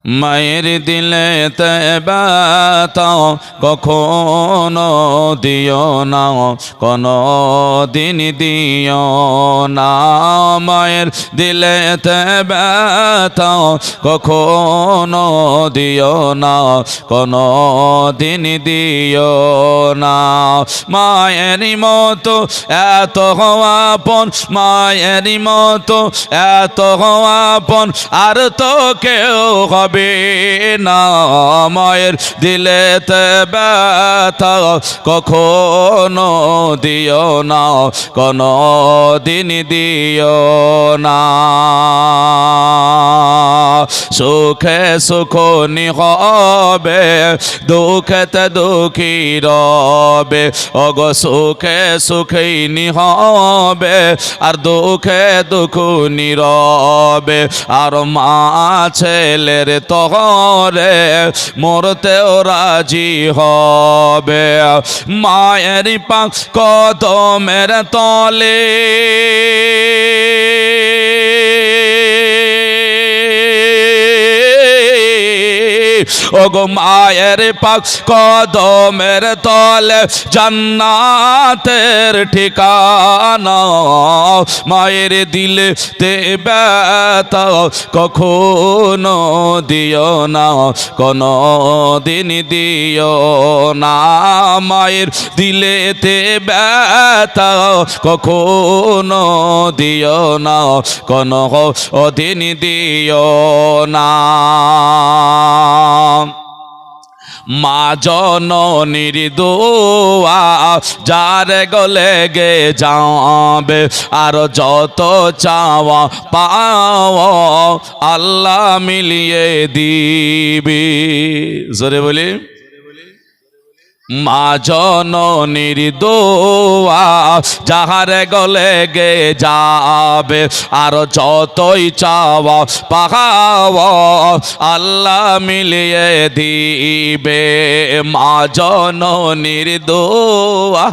মায়ের দিলেতে ব্যথা কখনো দিও না, কোনো দিন দিও না। মায়ের দিলেতে ব্যথা কখনো দিও না, কোনো দিন দিও না। মায়ের মতো এত আপন, মায়ের মতো এত আপন আর তো কেউ হবে না। মায়ের দিলেতে ব্যথা কখনো দিও না, কোনো দিন দিও না। সুখে সুখনি হবে, দুঃখেতে দুঃখী রবে। ওগো সুখে সুখী হবে আর দুঃখে দুঃখনি রবে। আর মা ছেলের তরে মরতেও রাজি হবে। মায়ের পাক কদমের তলে ওগো মায়ের পাক কদমের তলে জান্নাতের ঠিকানা। মায়ের দিলে তে ব্যথা কখনো দিও না, কোনো দিন দিও না। মায়ের দিলে তে ব্যথা কখনো দিও না, কোনো দিন দিও না। মা জননীর দোয়া যার গলে গে যাবে, আর যত চাওয়া পাওয়া আল্লাহ মিলিয়ে দিবে। জোরে বলি, মা জননীর দোয়া যাহার গলে গে যাবে, আর যতই চাওয়া পাওয়া আল্লাহ মিলিয়ে দিবে। মা জননীর দোয়া,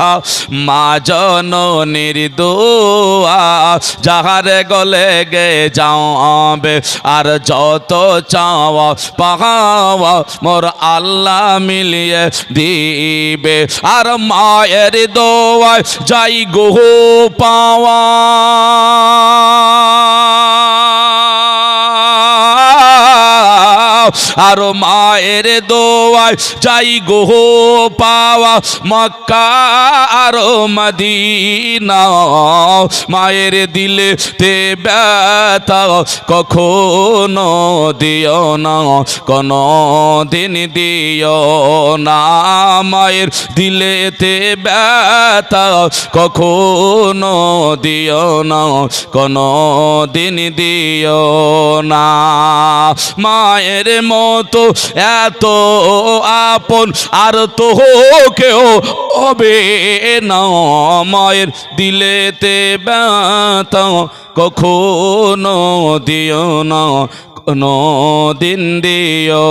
মা জননীর দোয়া যাহার গলে গে যাবে, আর যত চাওয়া পাওয়া মোর আল্লাহ মিলিয়ে দিবে। আর মায়ের দোয়ায় যাই গো পাওয়া, আর মায়ের দোয়ায় যাই গো পাওয়া মক্কা আর মদিনা। মায়ের দিলে তে ব্যথা কখনো দিও না, কোনো দিন দিও না। মায়ের দিলে তে ব্যথা কখনো দিও না, কোনো দিন দিও না। মায়ের মতো এত আপন আর তো কেউ হবে না। মায়ের দিলেতে ব্যথা কখনো দিও না, কোনো দিন দিও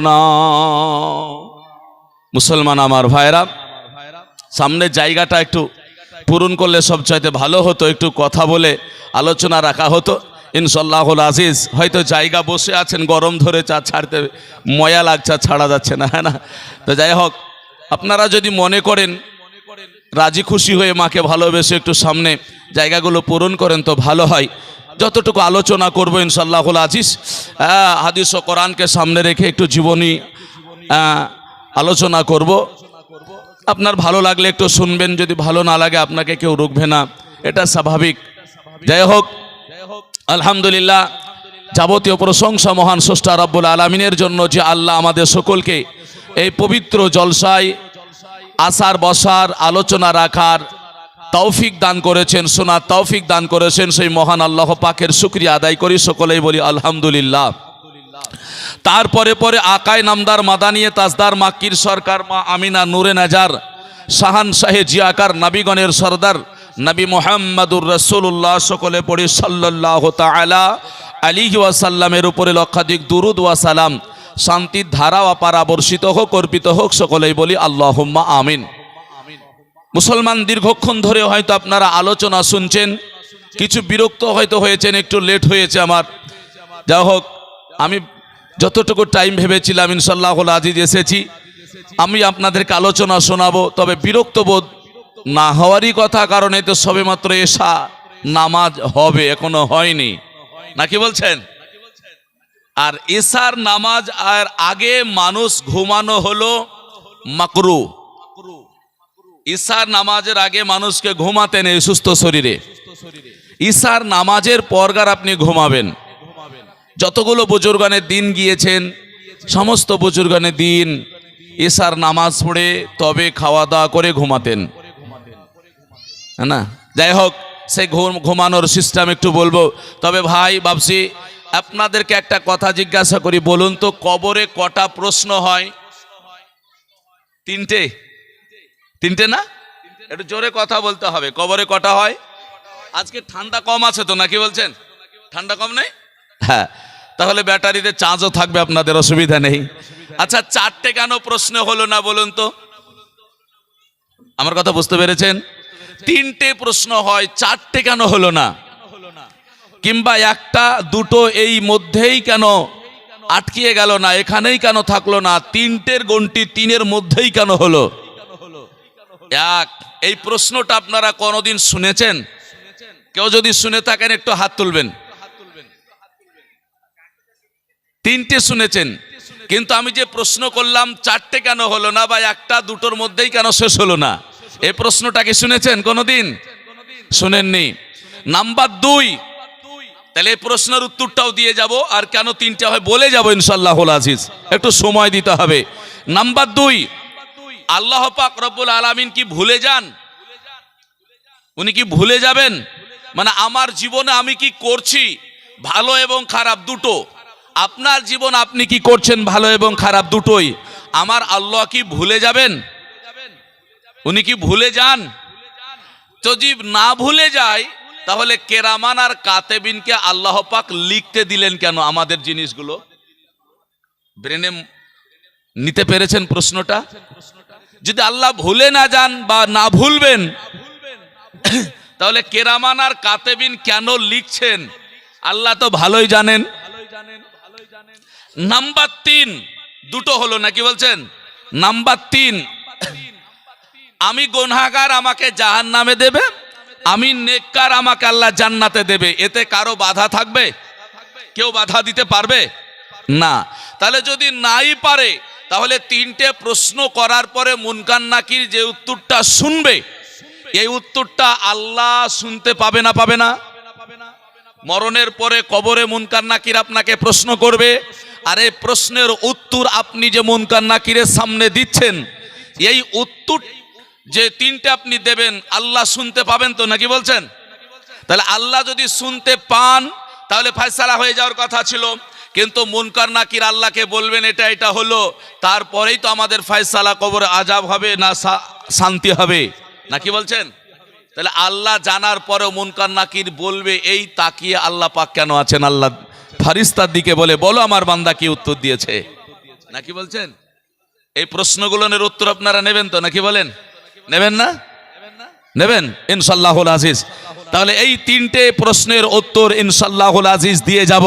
না। মুসলমান আমার ভাইরা, সামনে জায়গাটা একটু পূরণ করলে সবচাইতে ভালো হতো। একটু কথা বলে আলোচনা রাখা হতো ইনশাআল্লাহুল আজিজ। হয়তো জায়গা বসে আছেন, গরম ধরে চা ছাড়তে ময়া লাগছে, ছাড়া যাচ্ছে না, হ্যাঁ না? তো যাই হোক, আপনারা যদি মনে করেন রাজি খুশি হয়ে মাকে ভালোবেসে একটু সামনে জায়গাগুলো পূরণ করেন তো ভালো হয়। যতটুকু আলোচনা করবো ইনশাআল্লাহুল আজিজ, হাদিস ও কোরআনকে সামনে রেখে একটু জীবনী আলোচনা করব। আপনার ভালো লাগলে একটু শুনবেন, যদি ভালো না লাগে আপনাকে কেউ রুখবে না, এটা স্বাভাবিক। যাই হোক, আলহামদুলিল্লাহ, যাবতীয় প্রশংসা মহান স্রষ্টা রব্বুল আলামিনের জন্য, যে আল্লাহ আমাদের সকলকে এই পবিত্র জলসায় আসার বসার আলোচনা রাখার তৌফিক দান করেছেন, শোনার তৌফিক দান করেছেন। সেই মহান আল্লাহ পাকের শুকরিয়া আদায় করি, সকলেই বলি আলহামদুলিল্লাহ। তারপরে পরে আকায় নামদার মাদানিয়ে তাজদার মাক্কির সরকার মা আমিনা নূরে নাজার শাহান শাহে জিয়াকার নবীগণের সরদার নবী মুহাম্মদুর রাসূলুল্লাহ, সকলে পড়ি সাল্লাল্লাহু তাআলা আলাইহি ওয়াসাল্লামের উপরে লক্ষাধিক দুরুদ ওয়া সালাম, শান্তির ধারা অপারা বর্ষিত হোক, অর্পিত হোক, সকলেই বলি আল্লাহুম্মা আমিন। মুসলমান, দীর্ঘক্ষণ ধরে হয়তো আপনারা আলোচনা শুনছেন, কিছু বিরক্ত হয়তো হয়েছেন, একটু লেট হয়েছে আমার। যা হোক, আমি যতটুকু টাইম ভেবেছিলাম ইনশাআল্লাহুল আজিজ এসেছি। আমি আপনাদেরকে আলোচনা শোনাবো, তবে বিরক্ত বোধ না হওয়ারই কথা, কারণ এই তো সবেমাত্র এশা নামাজ হবে, এখনো হয়নি, নাকি বলছেন? আর এশার নামাজ আর আগে মানুষ ঘুমানো হলো মাকরু। ঈশার নামাজের আগে মানুষকে ঘুমাতে নেই সুস্থ শরীরে। ঈশার নামাজের পরগার আপনি ঘুমাবেন। যতগুলো বুজুর্গানের দিন গিয়েছেন, সমস্ত বুজুর্গানের দিন ঈশার নামাজ পড়ে তবে খাওয়া দাওয়া করে ঘুমাতেন, না? যাই হোক, সেই ঘুমানোর সিস্টেম একটু বলবো। তবে ভাই বাপসি, আপনাদেরকে একটা কথা জিজ্ঞাসা করি, বলুন তো কবরে কটা প্রশ্ন হয়? তিনটে? তিনটে না? একটু জোরে কথা বলতে হবে। কবরে কটা হয়? আজকে ঠান্ডা কম আছে তো, নাকি বলছেন? ঠান্ডা কম নেই? হ্যাঁ, তাহলে ব্যাটারিতে চার্জও থাকবে, আপনাদের অসুবিধা নেই। আচ্ছা, চারটে কেন প্রশ্ন হলো না বলুন তো? আমার কথা বুঝতে পেরেছেন? তিনটে প্রশ্ন হয়, চারটে কেন হলো না? কিংবা একটা দুটো এই মধ্যেই কেন আটকিয়ে গেল না, এখানেই কেন থাকলো না? তিনটের গন্টি তিনের মধ্যেই কেন হলো? এক, এই প্রশ্নটা আপনারা কোনোদিন শুনেছেন? কেউ যদি শুনে থাকেন একটু হাত তুলবেন। তিনটে শুনেছেন, কিন্তু আমি যে প্রশ্ন করলাম চারটে কেন হলো না, বা একটা দুটোর মধ্যেই কেন শেষ হলো না, এই প্রশ্নটা কি শুনেছেন কোনোদিন? শুনেননি। নাম্বার দুই, তাহলে এই প্রশ্নের উত্তরটাও দিয়ে যাব, আর কেন তিনটে হয় বলে যাব ইনশাআল্লাহুল আজিজ, একটু সময় দিতে হবে। নাম্বার দুই, আল্লাহ পাক রব্বুল আলামিন কি ভুলে যান? উনি কি ভুলে যাবেন? মানে আমার জীবনে আমি কি করছি, ভালো এবং খারাপ দুটো, আপনার জীবন আপনি কি করছেন, ভালো এবং খারাপ দুটোই, আমার আল্লাহ কি ভুলে যাবেন? উনি কি ভুলে যান? যদি না ভুলে যায়, তাহলে কেরামান আর কাতেবিনকে আল্লাহ পাক লিখতে দিলেন কেন আমাদের জিনিসগুলো? ব্রেনে নিতে পেরেছেন প্রশ্নটা? যদি আল্লাহ ভুলে না যান বা না ভুলবেন, তাহলে কেরামান আর কাতেবিন কেন লিখছেন? আল্লাহ তো ভালোই জানেন। নাম্বার তিন, দুটো হলো নাকি বলছেন? নাম্বার তিন, আমি গুনাহগার, আমাকে জাহান্নামে দেবে, আমি নেককার, আমাকে আল্লাহ জান্নাতে দেবে। এতে কারো বাধা থাকবে? কেউ বাধা দিতে পারবে না। তাহলে যদি নাই পারে, তাহলে তিনটে প্রশ্ন করার পরে মুনকার নাকির যে উত্তরটা শুনবে, এই উত্তরটা আল্লাহ শুনতে পাবে না? পাবে না? মরণের পরে কবরে মুনকার নাকির আপনাকে প্রশ্ন করবে, আর এই প্রশ্নের উত্তর আপনি যে মুনকার নাকিরের সামনে দিচ্ছেন, এই উত্তর যে তিনটে আপনি দেবেন, আল্লাহ শুনতে পাবেন তো, নাকি বলছেন? তাহলে আল্লাহ যদি শুনতে পান, তাহলে ফয়সালা হয়ে যাওয়ার কথা ছিল। কিন্তু মুনকার নাকির আল্লাহকে বলবেন এটা এটা হলো, তারপরেই তো আমাদের ফয়সালা, কবরে আযাব হবে না শান্তি হবে, নাকি বলছেন? তাহলে আল্লাহ জানার পরেও মুনকার নাকির বলবে, এই তাকিয়ে আল্লাহ পাক কেন আছেন? আল্লাহ ফারিস্তার দিকে বলে, বলো আমার বান্দা কি উত্তর দিয়েছে, নাকি বলছেন? এই প্রশ্নগুলোর উত্তর আপনারা নেবেন তো, নাকি বলেন? নেবেন না? নেবেন ইনশাআল্লাহুল আজিজ। তাহলে এই তিনটে প্রশ্নের উত্তর ইনশাআল্লাহুল আজিজ দিয়ে যাব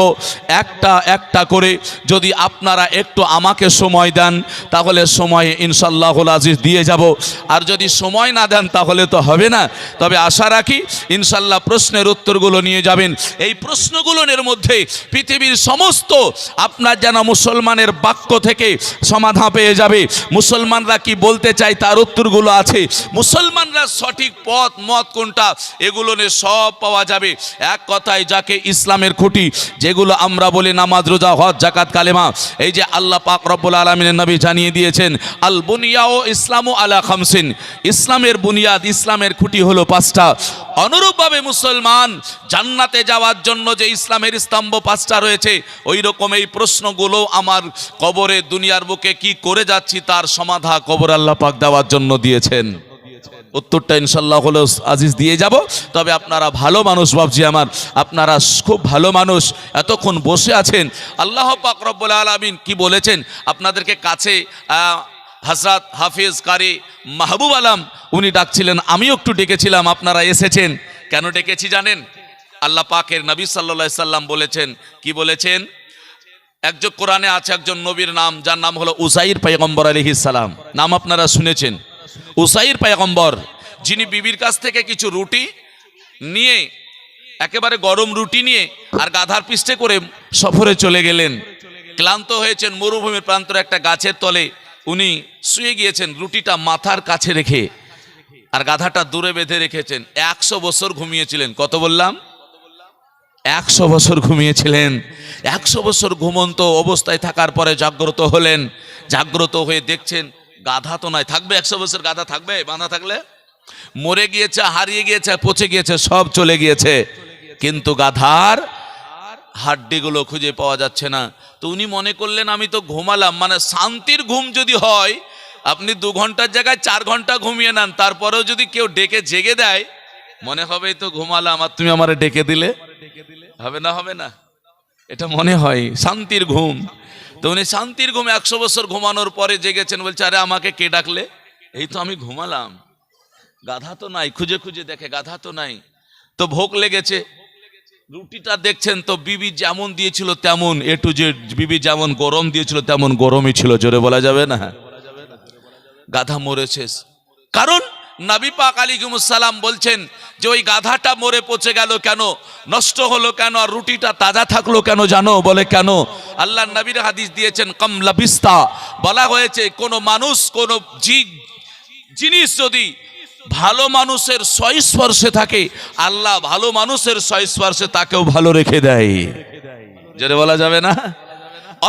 একটা একটা করে। যদি আপনারা একটু আমাকে সময় দেন, তাহলে সময় ইনশাআল্লাহুল আজিজ দিয়ে যাব। আর যদি সময় না দেন, তাহলে তো হবে না। তবে আশা রাখি ইনশাআল্লাহ প্রশ্নের উত্তরগুলো নিয়ে যাবেন। এই প্রশ্নগুলোর মধ্যে পৃথিবীর সমস্ত আপনার যেন মুসলমানের বাক্য থেকে সমাধান পেয়ে যাবে। মুসলমানরা কি বলতে চায় তার উত্তরগুলো আছে। মুসলমানরা সঠিক পথ মত কোনটা, এগুলো নিয়ে সব পাওয়া যাবে। এক কথায় যাকে ইসলামের খুঁটি, যেগুলো আমরা বলি নামাজ, রোজা, হজ, যাকাত, কালেমা, এই যে আল্লাহ পাক রব্বুল আলামিনের নবী জানিয়ে দিয়েছেন, আল বুনিয়াউ ইসলামু আলা খামসিন, ইসলামের বুনিয়াদ, ইসলামের খুঁটি হলো পাঁচটা। অনুরূপভাবে মুসলমান জান্নাতে যাওয়ার জন্য যে ইসলামের স্তম্ভ পাঁচটা রয়েছে, ওই রকম এই প্রশ্নগুলো আমার কবরে দুনিয়ার বুকে কি করে যাচ্ছি তার সমাধান কবর আল্লাহ পাক দেওয়ার জন্য দিয়েছেন। উত্তরটা ইনশাআল্লাহুল আজিজ দিয়ে যাব। তবে আপনারা ভালো মানুষ বাবজি আমার, আপনারা খুব ভালো মানুষ, এতক্ষণ বসে আছেন। আল্লাহ পাক রব্বুল আলামিন কি বলেছেন আপনাদেরকে কাছে হযরত হাফিজ কারি মাহবুব আলম উনি ডাকছিলেন, আমিও একটু ডেকেছিলাম, আপনারা এসেছেন। কেন ডেকেছি জানেন? আল্লাহ পাকের নবী সাল্লাল্লাহু আলাইহি সাল্লাম বলেছেন, কি বলেছেন? একজন কোরআনে আছে একজন নবীর নাম, যার নাম হলো উসাইর পয়গম্বর আলাইহিস সালাম। নাম আপনারা শুনেছেন, উসাইর পয়গম্বর, যিনি বিবির কাছ থেকে কিছু রুটি নিয়ে, একেবারে গরম রুটি নিয়ে আর গাধার পিষ্টে করে সফরে চলে গেলেন। ক্লান্ত হয়েছেন, মরুভূমির প্রান্তরে একটা গাছের তলে উনি শুয়ে গিয়েছেন, রুটিটা মাথার কাছে রেখে আর গাধাটা দূরে বেঁধে রেখেছেন। 100 বছর ঘুমিয়েছিলেন। কত বললাম? 100 বছর ঘুমিয়েছিলেন। 100 বছর ঘুমন্ত অবস্থায় থাকার পরে জাগ্রত হলেন। জাগ্রত হয়ে দেখছেন গাধা তো নাই। থাকবে 100 বছর গাধা থাকবে? বাঁধা থাকলে মরে গিয়েছে, হারিয়ে গিয়েছে, পচে গিয়েছে, সব চলে গিয়েছে, কিন্তু গাধার হাড্ডিগুলো খুঁজে পাওয়া যাচ্ছে না। তো উনি মনে করলেন আমি তো ঘুমালাম, মানে শান্তির ঘুম যদি হয়, আপনি 2 ঘন্টার জায়গায় 4 ঘন্টা ঘুমিয়ে নেন, তারপরেও যদি কেউ ডেকে জেগে দেয়, মনে হবে তো ঘুমালাম আর তুমি আমারে ডেকে দিলে। হবে না? হবে না? এটা মনে হয় শান্তির ঘুম। তো উনি শান্তির ঘুম 100 বছর ঘুমানোর পরে জেগেছেন। বলছে আরে আমাকে কে ডাকলে? এই তো আমি ঘুমালাম, গাধা তো নাই। খুঁজে খুঁজে দেখে গাধা তো নাই। তো ভোগ লেগেছে, রুটিটা দেখছেন তো বিবি যেমন দিয়েছিল তেমন, এ টু জেড বিবি যেমন গরম দিয়েছিল তেমন গরমই ছিল। জোরে বলা যাবে না? গাধা মরেছে। কারণ নবী পাক আলাইহিস সালাম বলছেন যে ওই গাধাটা মরে পচে গেল কেন, নষ্ট হলো কেন, আর রুটিটা তাজা থাকলো কেন জানো? বলে কেন? আল্লাহর নবীর হাদিস দিয়েছেন কম লাবিস্তা, বলা হয়েছে কোন মানুষ, কোন জিনিস যদি ভালো মানুষের সংস্পর্শে থাকে, আল্লাহ ভালো মানুষের সংস্পর্শে তাকেও ভালো রেখে দেয়। যেটা বলা যাবে না?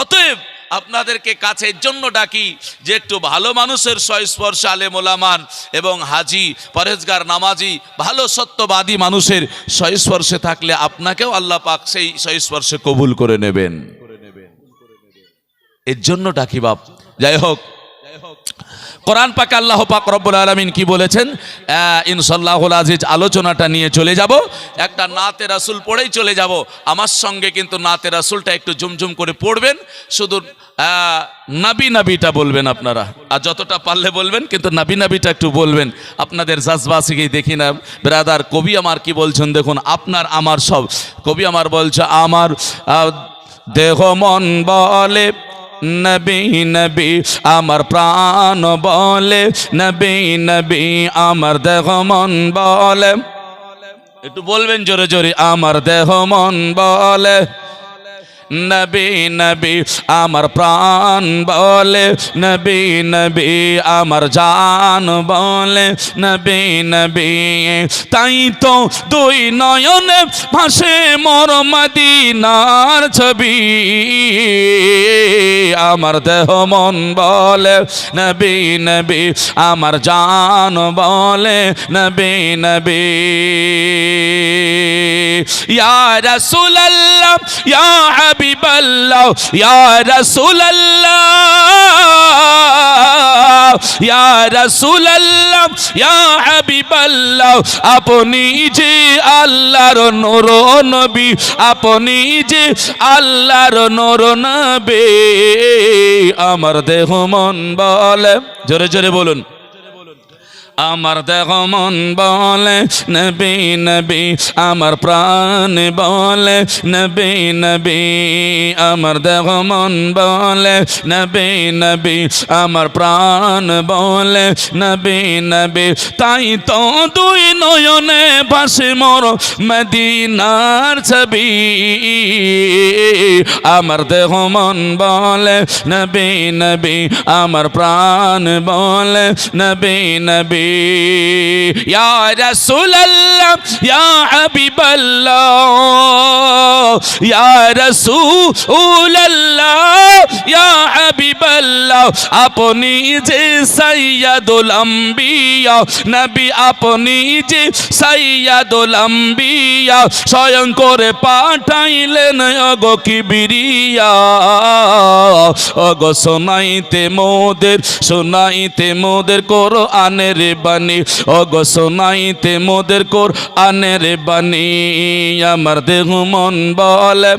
অতএব আপনাদেরকে কাছের জন্য ডাকি যে একটু ভালো মানুষের সংস্পর্শে, আলেম ওলামার এবং হাজি, পরহেজগার, নামাজি, ভালো সত্যবাদী মানুষের সংস্পর্শে থাকলে আপনাকেও আল্লাহ পাক সেই সংস্পর্শে কবুল করে নেবেন। এর জন্য ডাকি বাপ। যাই হোক, কোরআন পাকে আল্লাহ পাক রব্বুল আলামিন কি বলেছেন ইনশাআল্লাহুল আজিজ, আলোচনাটা নিয়ে চলে যাব। একটা নাতে রাসূল পড়েই চলে যাব। আমার সঙ্গে কিন্তু নাতে রাসূলটা একটু ঝুমঝুম করে পড়বেন, শুধু নবী নবীটা বলবেন আপনারা, আর যতটা পারলে বলবেন, কিন্তু নবী নবীটা একটু বলবেন। আপনাদের জাজবাসিকেই দেখি না ব্রাদার। কবি আমার কি বলছেন দেখুন, আপনার আমার সব। কবি আমার বলছে আমার দেহ মন বলে নবী নবী, আমার প্রাণ বলে নবী নবী, আমার দেহ মন বলে। একটু বলবেন জোরে জোরে, আমার দেহ মন বলে নবী নবী, আমার প্রাণ বলে নবী নবী, আমার জান বলে নবী নবী। তাই তো 2 নয়নে ভাসে মোর মদিনার ছবি, আমার দেহ মন বলে নবী নবী, আমার জান বলে নবী নবী। ইয়া রাসূলুল্লাহ ইয়া হাবিবাল্লাহ ইয়া রাসূলুল্লাহ ইয়া রাসূলুল্লাহ ইয়া হাবিবাল্লাহ, আপনি যে আল্লাহর নূর নবী, আপনি যে আল্লাহর নূর নবী, আমার দেহ মন বলে, জোরে জোরে বলুন, আমার দেহ মন বলে নবী নবী, আমার প্রাণ বলে নবী নবী, আমার দেহ মন বলে নবী নবী, আমার প্রাণ বলে নবী নবী। তাই তো 2 নয়নে ভাসে মোর মদিনার ছবি, আমার দেহ মন বলে নবী নবী, আমার প্রাণ বলে নবী নবী। ইয়া রাসূলুল্লাহ ইয়া হাবিবাল্লাহ ইয়া রাসূলুল্লাহ ইয়া হাবিবাল্লাহ, আপনি যে সাইয়্যিদুল আম্বিয়া নবী, আপনি যে সাইয়্যিদুল আম্বিয়া, স্বয়ং করে পাঠাইলেন ওগো কিবরিয়া, ওগো শোনাইতে মোদের কোরআনের বাণী, ওগো শোনাইতে মোদের কোরআনের বাণী, আমার দেহ মন বলে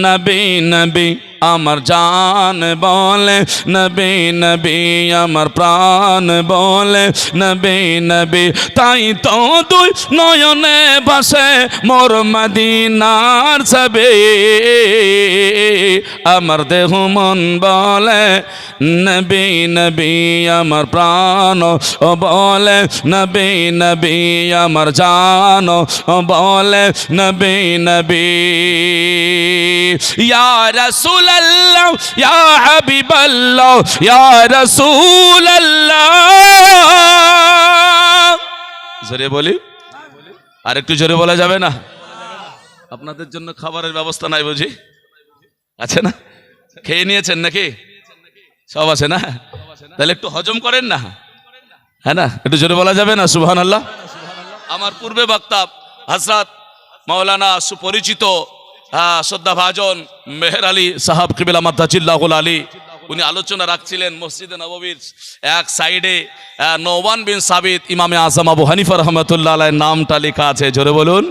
নবী নবী, আমার জান বলে নবী নবী আমার প্রাণ বলে নবী নবী তাই তো দুই নয়নে ভাসে মোর মদিনার ছবি আমার দেহ মন বলে নবী নবী আমার প্রাণ বলে নবী নবী আমার জান বলে নবী নবী ইয়া রাসূলুল্লাহ ইয়া হাবিবাল্লাহ ইয়া রাসূলুল্লাহ জোরে বলি আর একটু জোরে বলা যাবে না আপনাদের জন্য খাবারের ব্যবস্থা নাই বুঝি আছে না খেয়ে নিয়েছেন নাকি সব আছে না তাহলে একটু হজম করেন না হ্যাঁ না একটু জোরে বলা যাবে না সুবহানাল্লাহ আমার পূর্বে বক্তা হযরত মাওলানা সুপরিচিত শ্রদ্ধাভাজন মেহের আলী সাহাব কিবলা মাদ্দাজিল্লাহুল আলী উনি আলোচনা রাখছিলেন মসজিদে নববীর এক সাইডে নোমান বিন সাবিত ইমামে আজম আবু হানিফা রহমতুল্লাহ আলাইহির নামটা লেখা আছে জোরে বলুন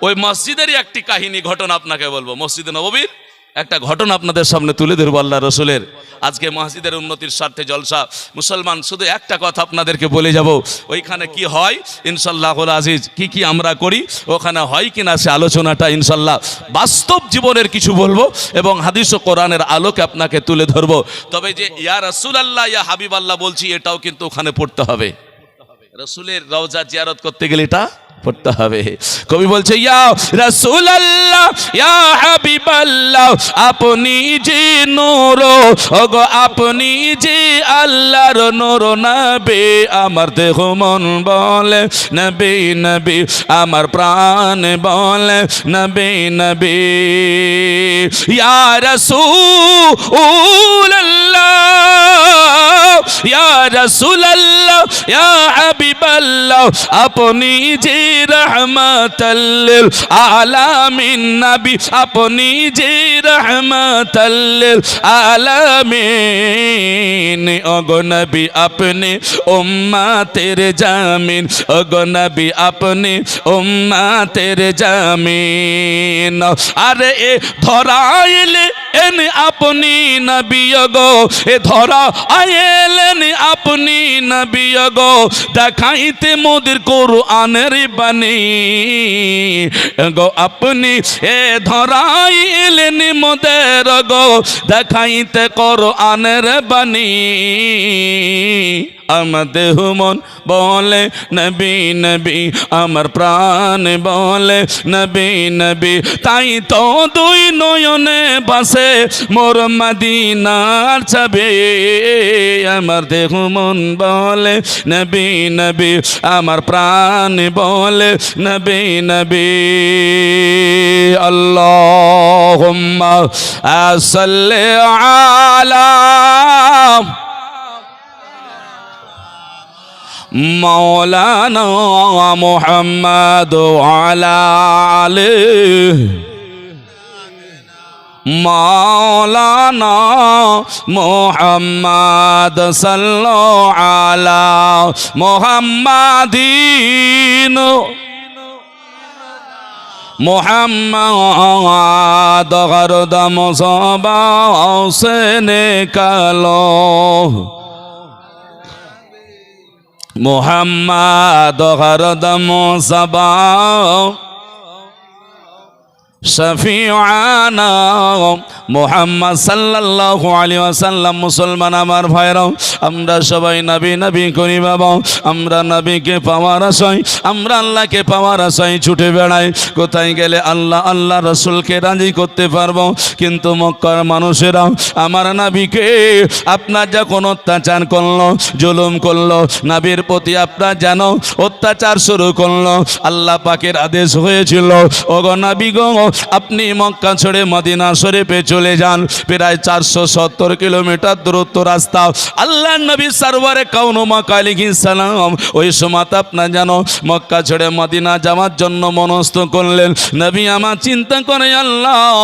ওই মসজিদেরই একটি কাহিনী ঘটনা আপনাকে বলবো মসজিদে নববীর একটা ঘটনা আপনাদের সামনে তুলে ধরবো আল্লাহ রসুলের আজকে মসজিদের উন্নতির স্বার্থে জলসা মুসলমান শুধু একটা কথা আপনাদেরকে বলে যাব ওইখানে কি হয় ইনশাআল্লাহুল আজিজ কি আমরা করি ওখানে হয় কিনা সে আলোচনাটা ইনশাআল্লাহ বাস্তব জীবনের কিছু বলবো এবং হাদিস ও কোরআনের আলোকে আপনাকে তুলে ধরবো তবে যে ইয়া রাসূলুল্লাহ ইয়া হাবিবাল্লাহ বলছি এটাও কিন্তু ওখানে পড়তে হবে রাসূলের রওজা জিয়ারত করতে গেলে এটা পড়তে হবে কবি বলছে ইয়া রাসূলুল্লাহ ইয়া হাবিবাল্লাহ আপনি যে নূর ওগো আপনি যে আল্লাহর নূর নবী আমার দেহ মন বলে নবী নবী আমার প্রাণ বলে নবী নবী ইয়া রাসূলুল্লাহ ইয়া রাসূলুল্লাহ ইয়া হাবিবাল্লাহ আপনি যে রহমাতাল লিল আলামিন নবী আপনি যে রহমাতাল লিল আলামিন ওগো নবী আপনি উম্মতের জামিন ওগো নবী আপনি উম্মতের জামিন আরে এ ধরাইলে এন আপনি নবী গো এ ধরা আইলেন আপনি নবী গো দেখাইতে মোদের কোরআনের বাণী গো আপনি এ ধরাইলেন মোদের গো দেখাইতে কোরআনের বাণী আমার দেহ মন বলে নবী নবী আমার প্রাণ বলে নবী নবী তাই তো দুই নয়নে বাসে মোর মদিনার ছবি আমার দেহ মন বলে নবী নবী আমার প্রাণ বলে নবী নবী আল্লাহুম্মা সাল্লি আলা মৌলানা মুহাম্মদ ওয়ালা আলিহি মৌলানা মুহাম্মদ সাল্লাল্লাহু আলা মুহাম্মাদিন মুহাম্মদ গরদম সবা সে নিকালো মুহাম্মদ হরদম সবা শফিআনা মুহাম্মদ সাল্লাল্লাহু আলাইহি ওয়াসাল্লাম মুসলমান আমার ভাইরাও আমরা সবাই নবী নবী করি বাবা আমরা নবীকে পাওয়ার আশায় আমরা আল্লাহকে পাওয়ার আশায় ছুটে বেড়াই কোথায় গেলে আল্লাহ আল্লাহ রাসূলকে রাজি করতে পারবো কিন্তু মক্কার মানুষেরা আমার নবীকে আপনার যখন অত্যাচার করলো জুলুম করলো নবীর প্রতি আপনার যেন অত্যাচার শুরু করলো আল্লাহ পাকের আদেশ হয়েছিল ওগো নবী গো আপনি মক্কা ছেড়ে মদিনা শরীফে চলে যান প্রায় 470 কিলোমিটার দূরত্ব রাস্তা আল্লাহর নবী সরওয়ারে কাউন মক্কা আলাইহিস সালাম ওই সময় আপনার যেন মক্কা ছেড়ে মদিনা যাওয়ার জন্য মনস্থ করলেন নবী আমার চিন্তা করে আল্লাহ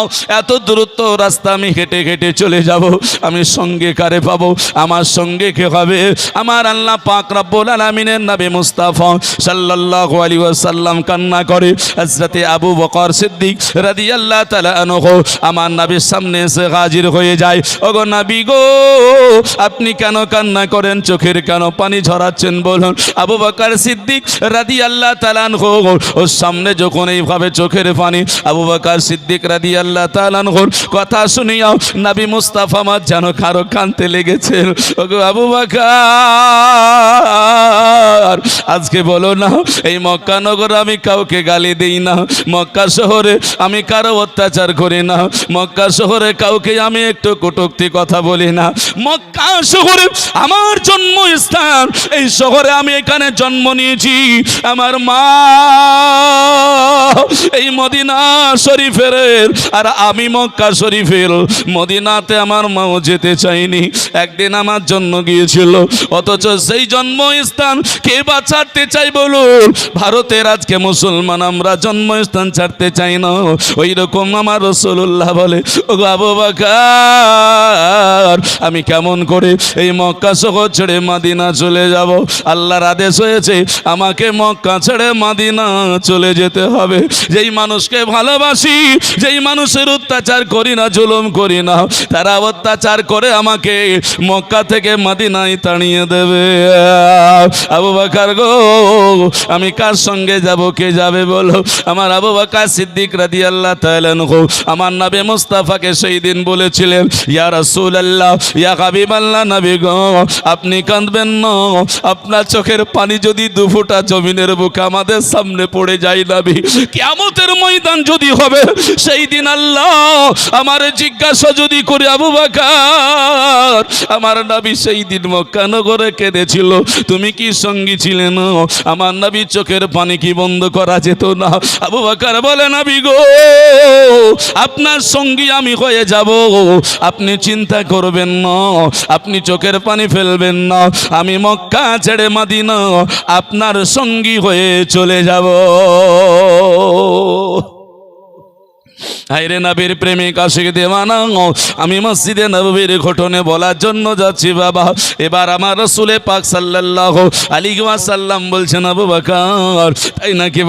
এত দূরত্ব রাস্তা আমি হেঁটে হেঁটে চলে যাব আমি সঙ্গে কারে পাবো আমার সঙ্গে কে হবে আমার আল্লাহ পাক রব্বুল আলামিনের নবী মুস্তাফা সাল্লাল্লাহু আলাইহি ওয়াসাল্লাম কান্না করে হযরতে আবু বকর সিদ্দিক রাদিয়াল্লাহু তাআলা আনহু আমার নবীর সামনে এসে হাজির হয়ে যায়। ওগো নবী গো, আপনি কেন কান্না করেন, চোখের কেন পানি ঝরাচ্ছেন বলুন। আবু বকর সিদ্দিক রাদিয়াল্লাহু তাআলা আনহু ওর সামনে যখন এইভাবে চোখের পানি, আবু বকর সিদ্দিক রাদিয়াল্লাহু তাআলা আনহুর কথা শুনিয়া নবী মুস্তাফা আমার যেন কারো কানতে লেগেছে। ওগো আবু বকর, আজকে বলো না, এই মক্কা নগরে আমি কাউকে গালি দেই না, মক্কা শহরে আমি কারো অত্যাচার করি না, মক্কা শহরে কাউকে আমি একটু কটূক্তি কথা বলি না। মক্কা শহরে আমার জন্মস্থান, এই শহরে আমি এখানে জন্ম নিয়েছি। আমার মা এই মদিনা শরীফের, আর আমি মক্কা শরীফের। মদিনাতে আমার মাও যেতে চাইনি, একদিন আমার জন্ম গিয়েছিল, অথচ সেই জন্মস্থান কে বা ছাড়তে চাই বলুন? ভারতের আজকে মুসলমান আমরা জন্মস্থান ছাড়তে চাই না, ওই রকম আমার রাসূলুল্লাহ বলে, ও আবু বকর, আমি কেমন করে এই মক্কা শহর ছেড়ে মদিনা চলে যাব? আল্লাহর আদেশ হয়েছে আমাকে মক্কা ছেড়ে মদিনা চলে যেতে হবে। যেই মানুষকে ভালোবাসি, যেই মানুষের অত্যাচার করি না, জুলুম করি না, তারা অত্যাচার করে আমাকে মক্কা থেকে মদিনায় তাড়িয়ে দেবে। আবু বকর গো, আমি কার সঙ্গে যাব, কে যাবে বলো? আমার আবু বকর সিদ্দিক রাদিয়াল্লাহু তাআলা আনহু আমার নবী মুস্তাফাকে সেই দিন বলেছিলেন, ইয়া রাসূলুল্লাহ, ইয়া হাবিবাল্লাহ, নবী গো, আপনি কাঁদবেন না, আপনার চোখের পানি যদি দু ফোঁটা জমিনের বুকে আমাদের সামনে পড়ে যায় নবী, কিয়ামতের ময়দান যদি হবে, সেই দিন আল্লাহ আমার জিজ্ঞাসা যদি করে, আবু বকর, আমার নবী সেই দিন মক্কা নগরে কেঁদেছিল, তুমি কি সঙ্গী ছিলেন? আমার নবী চোখের পানি কি বন্ধ করা যেত না? আবু বকর বলে, নবী গো, আপনার সঙ্গী আমি হয়ে যাব, আপনি চিন্তা করবেন না, আপনি চোখের পানি ফেলবেন না, আমি মক্কা ছেড়ে মদিনা আপনার সঙ্গী হয়ে চলে যাব। হায়রে নবীর প্রেমিক আশিক দেওয়ানা, আমি মসজিদে নববীর ঘটনা বলার জন্য যাচ্ছি বাবা। এবার আমার রাসূল পাক সাল্লাল্লাহু আলাইহি ওয়াসাল্লাম বলছেন, আবু বকর, তাই নাকি?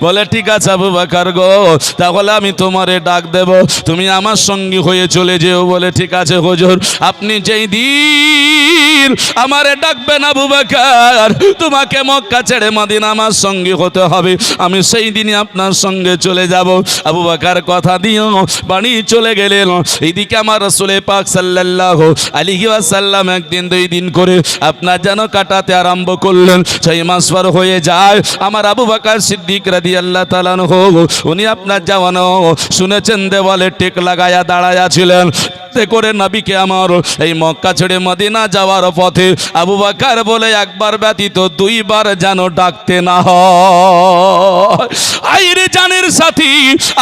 বলে ঠিক আছে আবু বকর গো, তাহলে আমি তোমারে ডাক দেব, তুমি আমার সঙ্গী হয়ে চলে যেও। বলে ঠিক আছে হুজুর, আপনি যেই দিন আমারে ডাকবেন আবু বকর, তোমাকে মক্কা ছেড়ে মদিনা আমার সঙ্গী হতে হবে, আমি সেই দিনই আপনার সঙ্গে চলে যাব। আবু বকর কথা দিও বাড়ি চলে গেলেন। এইদিকে আমার রাসূল পাক সাল্লাল্লাহু আলাইহি ওয়াসাল্লাম একদিন দুই দিন করে আপনার যেন কাটাতে আরম্ভ করলেন। 6 মাস পর হয়ে যায়। আমার আবু বকর সিদ্দিক রাদিয়াল্লাহু তাআলা আনহু উনি আপনার জওয়ানো শুনেছেন দেওয়ালে টেক লাগায়া দাঁড়ায়া ছিলেন, করে নবীকে আমার এই মক্কা ছেড়ে মদিনা যাওয়ার পথে আবু বকর বলে একবার ব্যতীত দুইবার যেন ডাকতে না হয়। আইরে জানের সাথী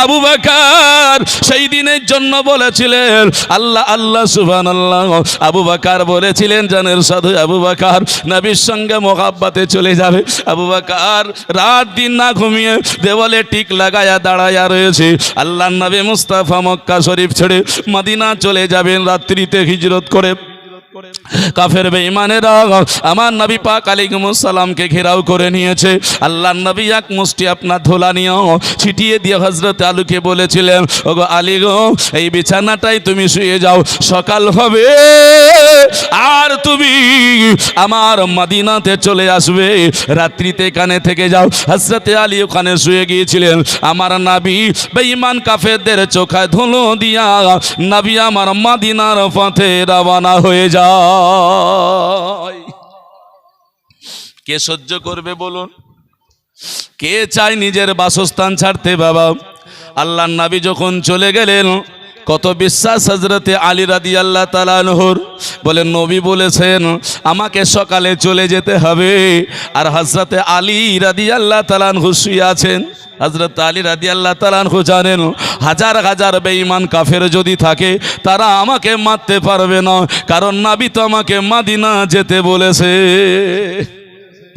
আবু বকর সেই দিনের জন্য বলেছিলেন আল্লাহ আল্লাহ সুবহানাল্লাহ। আবু বকর বলেছিলেন জানের সাথী আবু বকর নবীর সঙ্গে মোহাব্বতে চলে যাবে। আবু বকর রাত দিন না ঘুমিয়ে দেওয়ালে টিক লাগায়া দাঁড়ায়া রয়েছে। আল্লাহর নবী মুস্তাফা মক্কা শরীফ ছেড়ে মদিনা চলে যাবেন রাত্রিতে হিজরত করে। কাফের বেঈমানেরা আমার নবী পাক আলাইহিস সালামকে ঘেরাও করে নিয়েছে। আল্লাহর নবী এক মুষ্টি আপনার ধুলা নিয়ে ছিটিয়ে দিয়ে হযরত আলীকে বলেছিলেন, ওগো আলী গো, এই বিছানাটাই তুমি শুয়ে যাও, সকাল হবে আর তুমি আমার মদিনাতে চলে আসবে, রাত্রিতে এখানে থেকে যাও। হযরত আলী ওখানে শুয়ে গিয়েছিলেন। আমার নবী বেঈমান কাফেরদের চোখে ধুলো দিয়া নবী আমার মদিনার পথে রওনা হয়ে যায়। কে সহ্য করবে বলুন? কে চায় নিজের বাসস্থান ছাড়তে? বাবা, আল্লাহর নবী যখন চলে গেলেন কত বিশ্বাস হযরতে আলী রাদিয়াল্লাহু তাআলা আনহুর। বলেন নবী বলেছেন আমাকে সকালে চলে যেতে হবে, আর হযরতে আলী রাদিয়াল্লাহু তাআলা আনহু শুয়ে আছেন। হযরত আলী রাদিয়াল্লাহু তাআলা আনহু জানেন হাজার হাজার বেঈমান কাফের যদি থাকে তারা আমাকে মারতে পারবে না, কারণ নবী তো আমাকে মদিনা যেতে বলেছে।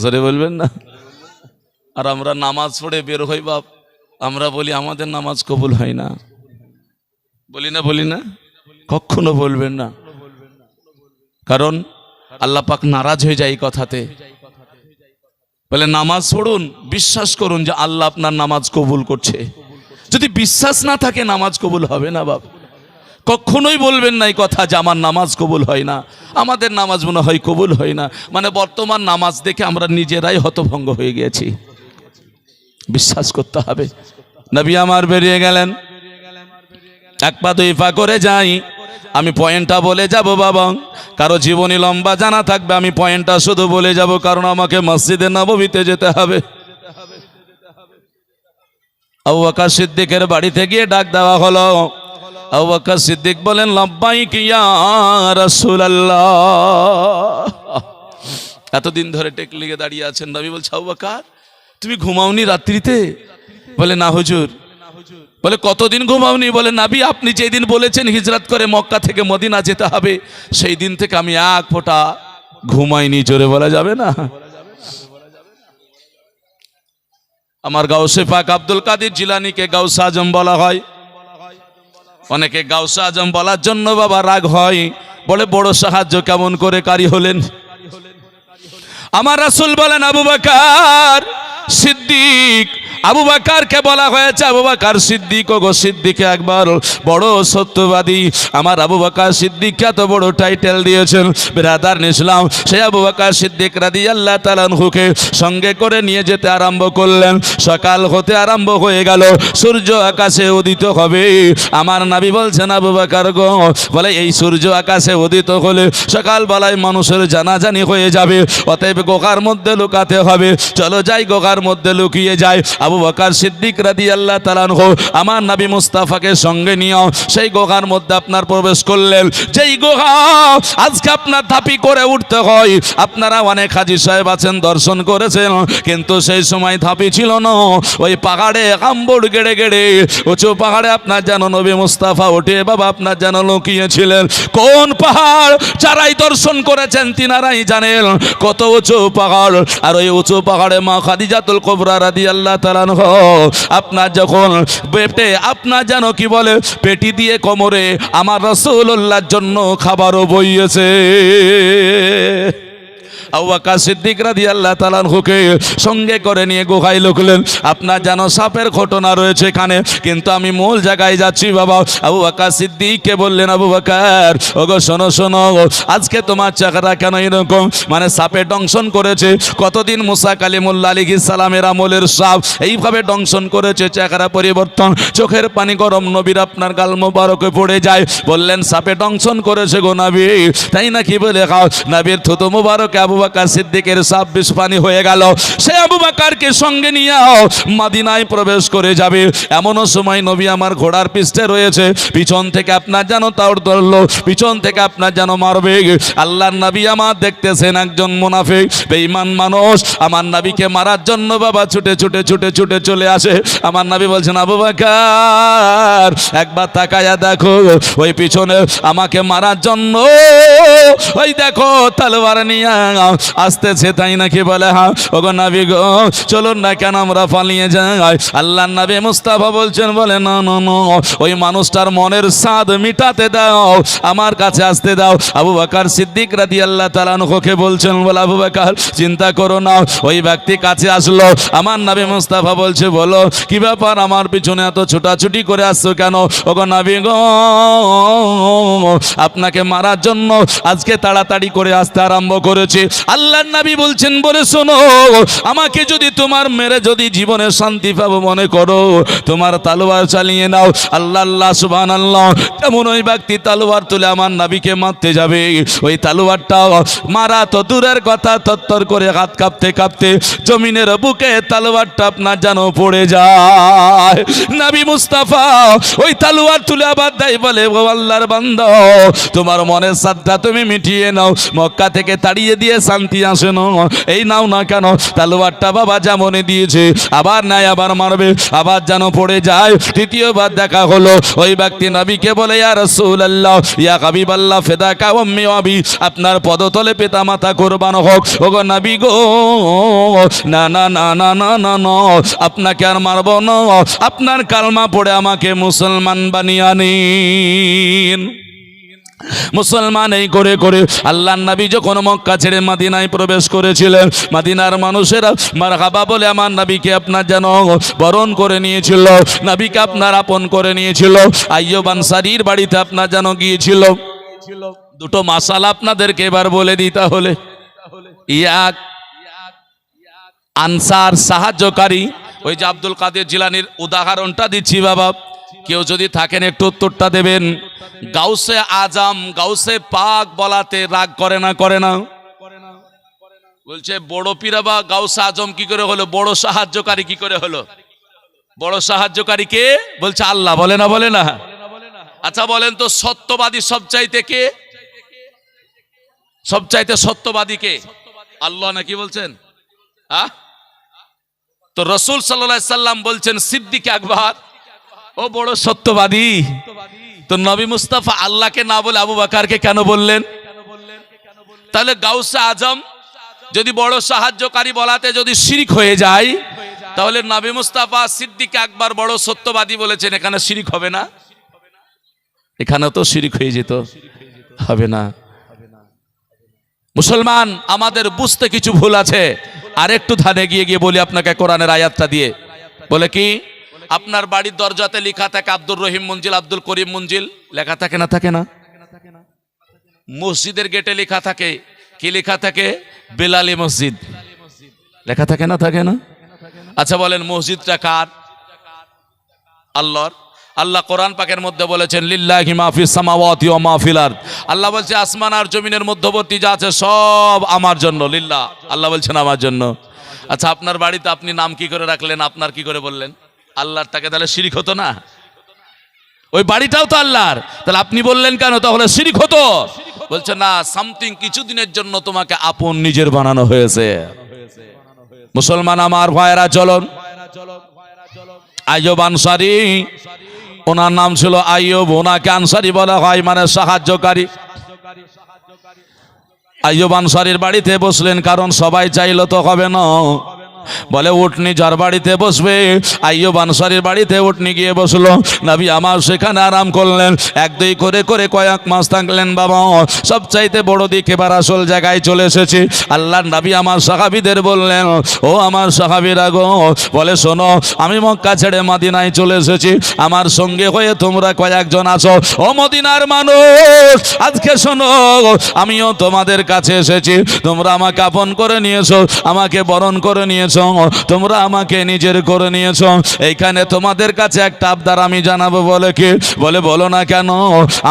জোরে বলবেন না? আর আমরা নামাজ পড়ে বের হই বাপ, আমরা বলি আমাদের নামাজ কবুল হয় না। বলি না? কখনো বলবেন না, কারণ আল্লাহ পাক নারাজ হয়ে যায় এই কথাতে। বলে নামাজ পড়ুন, বিশ্বাস করুন যে আল্লাহ আপনার নামাজ কবুল করছে। যদি বিশ্বাস না থাকে নামাজ কবুল হবে না বাপ। কখনোই বলবেন না এই কথা যে আমার নামাজ কবুল হয় না, আমাদের নামাজ মনে হয় কবুল হয় না। মানে বর্তমান নামাজ দেখে আমরা নিজেরাই হতভঙ্গ হয়ে গেছি। বিশ্বাস করতে হবে। নবী আমার বেরিয়ে গেলেন, এক পা দুই পা করে যাই। আমি পয়েন্টটা বলে যাব বাবা, কারো জীবনী লম্বা জানা থাকবে, আমি পয়েন্টটা শুধু বলে যাব, কারণ আমাকে মসজিদে নববীতে যেতে হবে। আবু বকর সিদ্দিকের বাড়িতে গিয়ে ডাক দেওয়া হলো। আবু বকর সিদ্দিক বলেন, লাব্বাইক ইয়া রাসূলুল্লাহ। এতদিন ধরে টেকলিগে দাঁড়িয়ে আছেন। নবী বলছে, আবু বকর তুমি ঘুমাওনি রাত্রিতে? বলে, না হুজুর। বলে, কতদিন ঘুমাওনি? বলে, নবী আপনি যেই দিন বলেছেন হিজরত করে মক্কা থেকে মদিনা যেতে হবে, সেই দিন থেকে আমি এক ফোঁটা ঘুমাইনি। জোরে বলা যাবে না? আমার গাউসে পাক আব্দুল কাদের জিলানীকে গাউস আজম বলা হয়। অনেকে গাউস আজম বলার জন্য বাবা রাগ হয়, বলে বড় সাহায্য কেমন করে কারি হলেন। আমার রাসূল বলেন, আবু বকর সিদ্দিক। আবু বকরকে বলা হয়েছে আবু বকর সিদ্দিক। ও গো সিদ্দিক একবার বড় সত্যবাদী। আমার আবু বকর সিদ্দিককে এত বড় টাইটেল দিয়েছেন ব্রাদার ইসলাম। সেই আবু বকর সিদ্দিক রাদিয়াল্লাহু তাআলা আনহুকে সঙ্গে করে নিয়ে যেতে আরম্ভ করলেন। সকাল হতে আরম্ভ হয়ে গেল, সূর্য আকাশে উদিত হবে। আমার নবী বলছেন, আবু বকর গো, বলে এই সূর্য আকাশে উদিত হলে সকালবেলায় মানুষের জানাজানি হয়ে যাবে, অতএব গোগার মধ্যে লুকাতে হবে। চলো যাই গোগার মধ্যে লুকিয়ে যায়। আবু বকর সিদ্দিক রাদিয়াল্লাহু তাআলা আনহু আমার নবী মুস্তাফাকে সঙ্গে নিয়ে সেই গোগার মধ্যে আপনার প্রবেশ করলেন। যেই গোগা আজকে আপনার ধাপি করে উঠতে হয়। আপনারা অনেক হাজী সাহেব আছেন, দর্শন করেছেন, কিন্তু সেই সময় ধাপি ছিল না। ওই পাহাড়ে আম্বর গেড়ে গেড়ে উঁচু পাহাড়ে আপনার যেন নবী মুস্তাফা উঠে বাবা আপনার যেন লুকিয়েছিলেন। কোন পাহাড়? যারাই দর্শন করেছেন তিনারাই জানেন কত উঁচু পাহাড়। আর ওই উঁচু পাহাড়ে মা খাদিজাতুল কুবরা রাদিয়াল্লাহু তাআলা আপনার যখন পেটে আপনার যেন কি বলে পেটি দিয়ে কোমরে আমার রাসূলুল্লাহর জন্য খাবারও বইয়েছে। আবু বকর সিদ্দিক রাদিয়াল্লাহু তাআলা আনহুকে সঙ্গে করে নিয়ে গুহায় লুকলেন। আপনার যেন সাপের ঘটনা রয়েছে এখানে, কিন্তু আমি মূল জায়গায় যাচ্ছি বাবা। আবু বকর সিদ্দিককে বললেন, আবু বকর ওগো শোনো শোনো, আজকে তোমার চেহারা কেন এরকম? মানে সাপে দংশন করেছে। কতদিন মুসা কালিমুল্লাহ আলাইহিস সালামের আমলের সাপ এইভাবে দংশন করেছে, চেহারা পরিবর্তন, চোখের পানি গরম, নবীর আপনার গাল মোবারকে পড়ে যায়। বললেন সাপে দংশন করেছে গো নবী, তাই নাকি? বলে খাও। নবীর থুতু মোবারকে আবু বকর সিদ্দিকের সাপ বিষ পানি হয়ে গেল। সে আবু বকরকে সঙ্গে নিয়ে মদিনায় প্রবেশ করে যাবে। এমনও সময় নবী আমার ঘোড়ার পিষ্টে রয়েছে, পিছন থেকে আপনার যেন তাওড় ধরলো, পিছন থেকে আপনার যেন মারবে। আল্লাহর নবী আমার দেখতেছেন একজন মুনাফিক বেঈমান মানুষ আমার নবীকে মারার জন্য বাবা ছুটে ছুটে ছুটে ছুটে চলে আসে। আমার নবী বলছেন, আবু বকর একবার তাকায়া দেখো, ওই পিছনে আমাকে মারার জন্য ওই দেখো তলোয়ার নিয়ে আসতেছে, তাই নাকি? বলে, হ্যাঁ। ওগো নবী গো, চলুন না কেন আমরা পালিয়ে যাই। আল্লাহর নবী মুস্তাফা বলছেন, বলে না না না, ওই মানুষটার মনের স্বাদ মিটাতে দাও, আমার কাছে আসতে দাও। আবু বকর সিদ্দিক রাদিয়াল্লাহু তাআলা আনহুকে বলছেন, বলে আবু বকর চিন্তা করো না। ওই ব্যক্তি কাছে আসলো। আমার নবী মুস্তাফা বলছে, বলো কি ব্যাপার, আমার পিছনে এত ছোটাছুটি করে আসছো কেন? ওগো নবী গো, আপনাকে মারার জন্য আজকে তাড়াতাড়ি করে আসতে আরম্ভ করেছে। আল্লাহর নবী বলছেন, বলে শোনো, আমাকে যদি তোমার মেরে যদি জীবনে শান্তি পাবো মনে করো, তোমার তলোয়ার চালিয়ে নাও। আল্লাহ আল্লাহ সুবহানাল্লাহ। তেমন ওই ব্যক্তি তলোয়ার তুলে আমার নবীকে মারতে যাবে। ওই তলোয়ারটা মারা তো দূরের কথা, তত্তর করে হাত কাঁপতে কাঁপতে জমিনের বুকে তলোয়ারটা আপনার যেন পড়ে যায়। নবী মুস্তাফা ওই তলোয়ার তুলে আবার দেয়, বলে ও আল্লাহর বান্দা, তোমার মনের সাধটা তুমি মিটিয়ে নাও, মক্কা থেকে তাড়িয়ে দিয়ে শান্তি আসে না, এই নাও না কেন। তলোয়ারটা বাবা যেমনই দিয়েছে আবার নাই, আবার মারবে, আবার যেন পড়ে যায়। তৃতীয়বার দেখা হলো। ওই ব্যক্তি নবীকে বলে, ইয়া রাসূলুল্লাহ, ইয়া হাবিবাল্লাহ, ফিদাকা উম্মি ওয়া আবি, আপনার পদতলে পিতা মাতা কুরবান হোক। ওগো নবী গো, না না না না না না না, আপনাকে আর মারবো না, আপনার কালমা পড়ে আমাকে মুসলমান বানিয়ে আনিন। মুসলমান এই করে করে আল্লাহর নবী যখন মক্কা ছেড়ে মদিনায় প্রবেশ করেছিলেন, মদিনার মানুষেরা মারহাবা বলে আমার নবীকে আপনার যেন বরণ করে নিয়েছিল, নবীকে আপনার আপন করে নিয়েছিল। আইয়ুব আনসারীর বাড়িতে আপনার যেন গিয়েছিল। দুটো মাসালা আপনাদেরকে এবার বলে দিই তাহলে। এক, আনসার সাহায্যকারী, ওই যে আব্দুল কাদের জিলানির উদাহরণটা দিচ্ছি বাবা, কেউ যদি থাকেন একটু উত্তরটা দেবেন। গাউসে আজম, গাউসে পাক বলাতে রাগ করে না? করে না? বলছে বড় পীর বা গাউসে আজম কি করে হলো? বড় সাহায্যকারী কি করে হলো? বড় সাহায্যকারী কে? বলছে আল্লাহ। বলে না? বলে না? আচ্ছা বলেন তো সত্যবাদী সবচাইতে কে? সবচাইতে সত্যবাদী কে? আল্লাহ নাকি বলছেন? তো রসুল সাল্লাল্লাহু আলাইহি সাল্লাম বলছেন সিদ্দিক আকবর ও বড় সত্যবাদী। তো নবী মুস্তাফা আল্লাহকে না বলে আবু বকরকে কেন বললেন? তাহলে গাউসে আজম যদি বড় সাহায্যকারী বলাতে যদি শিরক হয়ে যায়, তাহলে নবী মুস্তাফা সিদ্দিক আকবর বড় সত্যবাদী বলেছেন, এখানে শিরক হবে না? এখানে তো শিরক হয়ে যেত, হবে না। মুসলমান আমাদের বুঝতে কিছু ভুল আছে। আর একটু ধানে গিয়ে গিয়ে বলি আপনাকে কোরআনের আয়াতটা দিয়ে। বলে কি? আপনার বাড়ির দরজাতে লেখা থাকে আব্দুর রহিম মঞ্জিল, আব্দুল করিম মঞ্জিল, লেখা থাকে না? থাকে না? মসজিদের গেটে লেখা থাকে কি? লেখা থাকে বেলালি মসজিদ, লেখা থাকে না? থাকে না? আচ্ছা বলেন মসজিদটা কার? আল্লাহর। আল্লাহ কোরআন পাকের মধ্যে বলেছেন লিল্লাহি মা ফিস সামাওয়াতি ওয়া মা ফিল আরদ। আল্লাহ বলছে আসমান আর জমিনের মধ্যবর্তী যা আছে সব আমার জন্য, লিল্লাহ। আল্লাহ বলছেন আমার জন্য। আচ্ছা আপনার বাড়িতে আপনি নাম কি করে রাখলেন? আপনার কি করে বললেন? আল্লাহর। তাকে তাহলে শিরক হতো না? ওই বাড়িটাও তো আল্লাহর, তাহলে আপনি বললেন কেন? তাহলে শিরক হতো। বলছে না, সামথিং কিছুদিনের জন্য তোমাকে আপন নিজের বানানো হয়েছে। মুসলমান আমার ভাইরা চলুন, আইয়ুব আনসারী, ওনার নাম ছিল আইয়ুব, ওনাকে আনসারী বলা হয় মানে সাহায্যকারী। আইয়ুব আনসারীর বাড়িতে বসলেন, কারণ সবাই চাইলে তো হবে না। বলে উটনি যার বাড়িতে বসবে, আইয়ুব আনসারীর বাড়িতে উটনি গিয়ে বসলো। নবী আমার সেখানে আরাম করলেন, এক দুই করে করে কয়েক মাস থাকলেন। বাবা সবচাইতে বড় দিক এবার আসল জায়গায় চলে এসেছি। আল্লাহর নবী আমার সাহাবীদের বললেন, ও আমার সাহাবীরা গো, বলে শোনো, আমি মক্কা ছেড়ে মদিনায় চলে এসেছি, আমার সঙ্গে হয়ে তোমরা কয়েকজন আছো। ও মদিনার মানুষ, আজকে শোনো, আমিও তোমাদের কাছে এসেছি। তোমরা আমাকে আপন করে নিয়েছো, আমাকে বরণ করে নিয়েছো, তোমরা আমাকে নিজের করে নিয়েছো। এইখানে তোমাদের কাছে একটা আবদার আমি জানাবো। বলে কি? বলে বলো না কেন?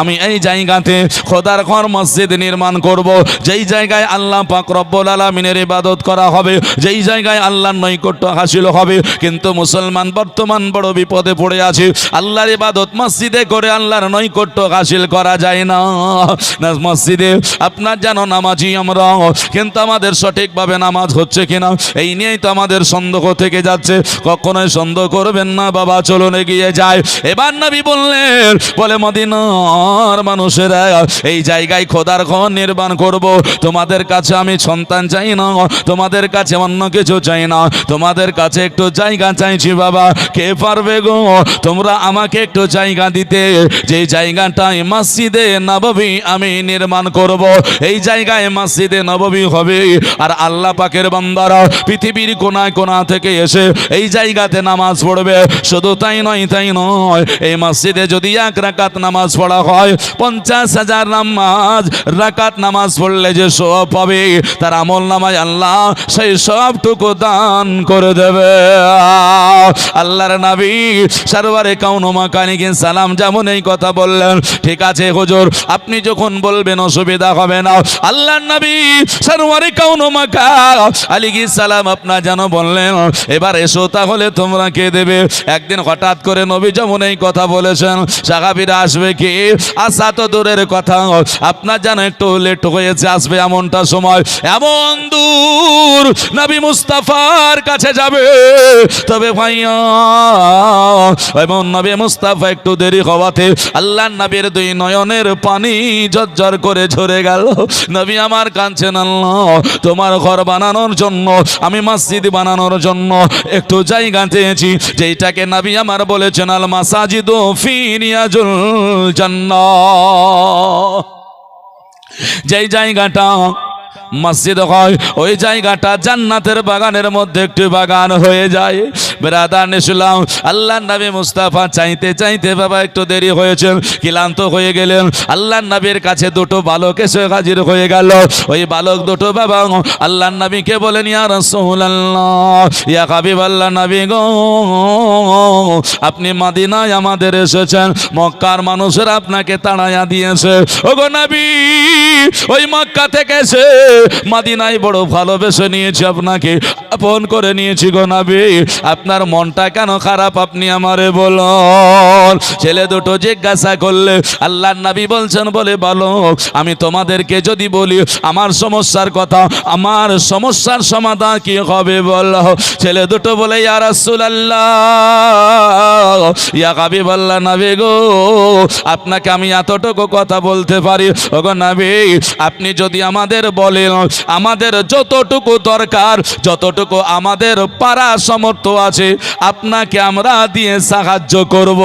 আমি এই জায়গাতে খোদার ঘর মসজিদ নির্মাণ করব, যেই জায়গায় আল্লাহ পাক রব্বুল আলামিনের ইবাদত করা হবে, যেই জায়গায় আল্লাহর নৈকট্য হাসিল হবে। কিন্তু মুসলমান বর্তমান বড় বিপদে পড়ে আছে। আল্লাহর ইবাদত মসজিদে করে আল্লাহর নৈকট্য হাসিল করা যায় না। মসজিদে আপনার যেন নামাজি আমরা, কিন্তু আমাদের সঠিকভাবে নামাজ হচ্ছে কিনা এই নিয়েই তো আমাদের সন্দেহ থেকে যাচ্ছে। কখনোই সন্দেহ করবেন না বাবা, চলুন এগিয়ে যায়। এবার নবী বললেন, বলে মদিনার মানুষেরা, এই জায়গায় খোদার ঘর নির্মাণ করব। তোমাদের কাছে আমি সন্তান চাই না, তোমাদের কাছে অন্য কিছু চাই না, তোমাদের কাছে একটু জায়গা চাইছি বাবা। কে পারবে গো তোমরা আমাকে একটু জায়গা দিতে? যে জায়গাটায় মসজিদে নববী আমি নির্মাণ করব, এই জায়গায় মসজিদে নববী হবে। আর আল্লাহ পাকের বান্দারা পৃথিবীর কোনায় কোনা থেকে এসে এই জায়গাতে নামাজ পড়বে। শুধু তাই নয়, তাই নয়, এই মসজিদে যদি এক রাকাত নামাজ পড়া হয়, 50,000 নামাজ রাকাত নামাজ পড়লে যে সওয়াব পাবে, তার আমল নামায় আল্লাহ সেই সবটুকু দান করে দেবে। আল্লাহর নবী সরওয়ারে কাউন মাকানিকে সালাম যেমন এই কথা বললেন, ঠিক আছে হুজুর, আপনি যখন বলবেন অসুবিধা হবে না। আল্লাহর নবী সরওয়ারে কাউন মাকা আলাইহিস সালাম আপনার যেন বললেন, এবার এসো তাহলে তোমরা কে দেবে? একদিন হঠাৎ করে নবী যেমন এই কথা বলেছেন, সাহাবীরা আসবে কি? আসা তো দূরের কথা, আপনার যেন একটু লেট হয়েছে, আসবে এমনটা সময়, এমন দূর নবী মুস্তাফার কাছে যাবে। তবে ভাইয়া, এমন নবী মুস্তাফা একটু দেরি হওয়াতে আল্লাহর নবীর দুই নয়নের পানি ঝরঝর করে ঝরে গেল। নবী আমার কাঁদছেন, আল্লাহ তোমার ঘর বানানোর জন্য, আমি মসজিদ বানানোর জন্য একটু জায়গা চেয়েছি, যেইটাকে নবী আমার বলেছেন আল মাসাজিদু ফি নিয়াজুল জান্নাহ। যেই জায়গাটা মসজিদ হয় ওই জায়গাটা জান্নাতের বাগানের মধ্যে একটি বাগান হয়ে যায়। ব্রাদার ইসলাম, আল্লাহ নবী মুস্তাফা চাইতে চাইতে বাবা একটু দেরি হয়েছে, ক্লান্ত হয়ে গেলেন। আল্লাহ নবীর কাছে দুটো বালক এসে হাজির হয়ে গেল। ওই বালক দুটো বাবা আল্লাহ নবীকে বলেন, ইয়া রাসূলুল্লাহ, ইয়া হাবিবাল্লাহ নবী গো, আপনি মদিনায় আমাদের এসেছেন, মক্কার মানুষেরা আপনাকে তাড়াইয়া দিয়েছে। ওগো নবী, ওই মক্কা থেকে এসে মদিনায় বড় ভালোবেসে নিয়েছি, আপনাকে আপন করে নিয়েছি গো নবী, আপনার মনটা কেন খারাপ আপনি আমারে বলুন। ছেলে দুটো জিজ্ঞাসা করলে আল্লাহর নবী বলছেন, বলে বালক, আমি তোমাদেরকে যদি বলি আমার সমস্যার কথা, আমার সমস্যার সমাধান কি হবে বলো। ছেলে দুটো বলে, ইয়া রাসূলুল্লাহ, ইয়া হাবিবাল্লাহ নবী গো, আপনাকে আমি এতটুকু কথা বলতে পারি, ওগো নবী, আপনি যদি আমাদের বলেন আমাদের যতটুকু দরকার, যতটুকু আমাদের পারা সামর্থ্য আছে, আপনাকে আমরা দিয়ে সাহায্য করব।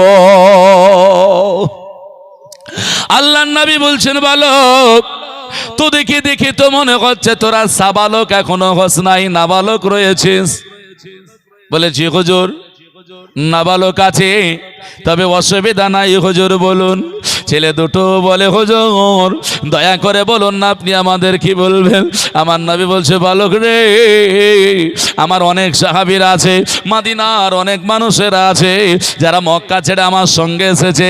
আল্লাহর নবী বলছেন, বালক, তো দেখি দেখি তো মনে হচ্ছে তোরা সাবালক এখনো হস নাই, নাবালক রয়েছিস। বলে, জি হুজুর, নাবালক আছে, তবে অসুবিধা নাই হুজুর, বলুন। ছেলে দুটো বলে, হুজুর দয়া করে বলুন না, আপনি আমাদের কি বলবেন। আমার নবী বলছে, বালক রে, আমার অনেক সাহাবীরা আছে, মদিনার অনেক মানুষেরা আছে যারা মক্কা ছেড়ে আমার সঙ্গে এসেছে,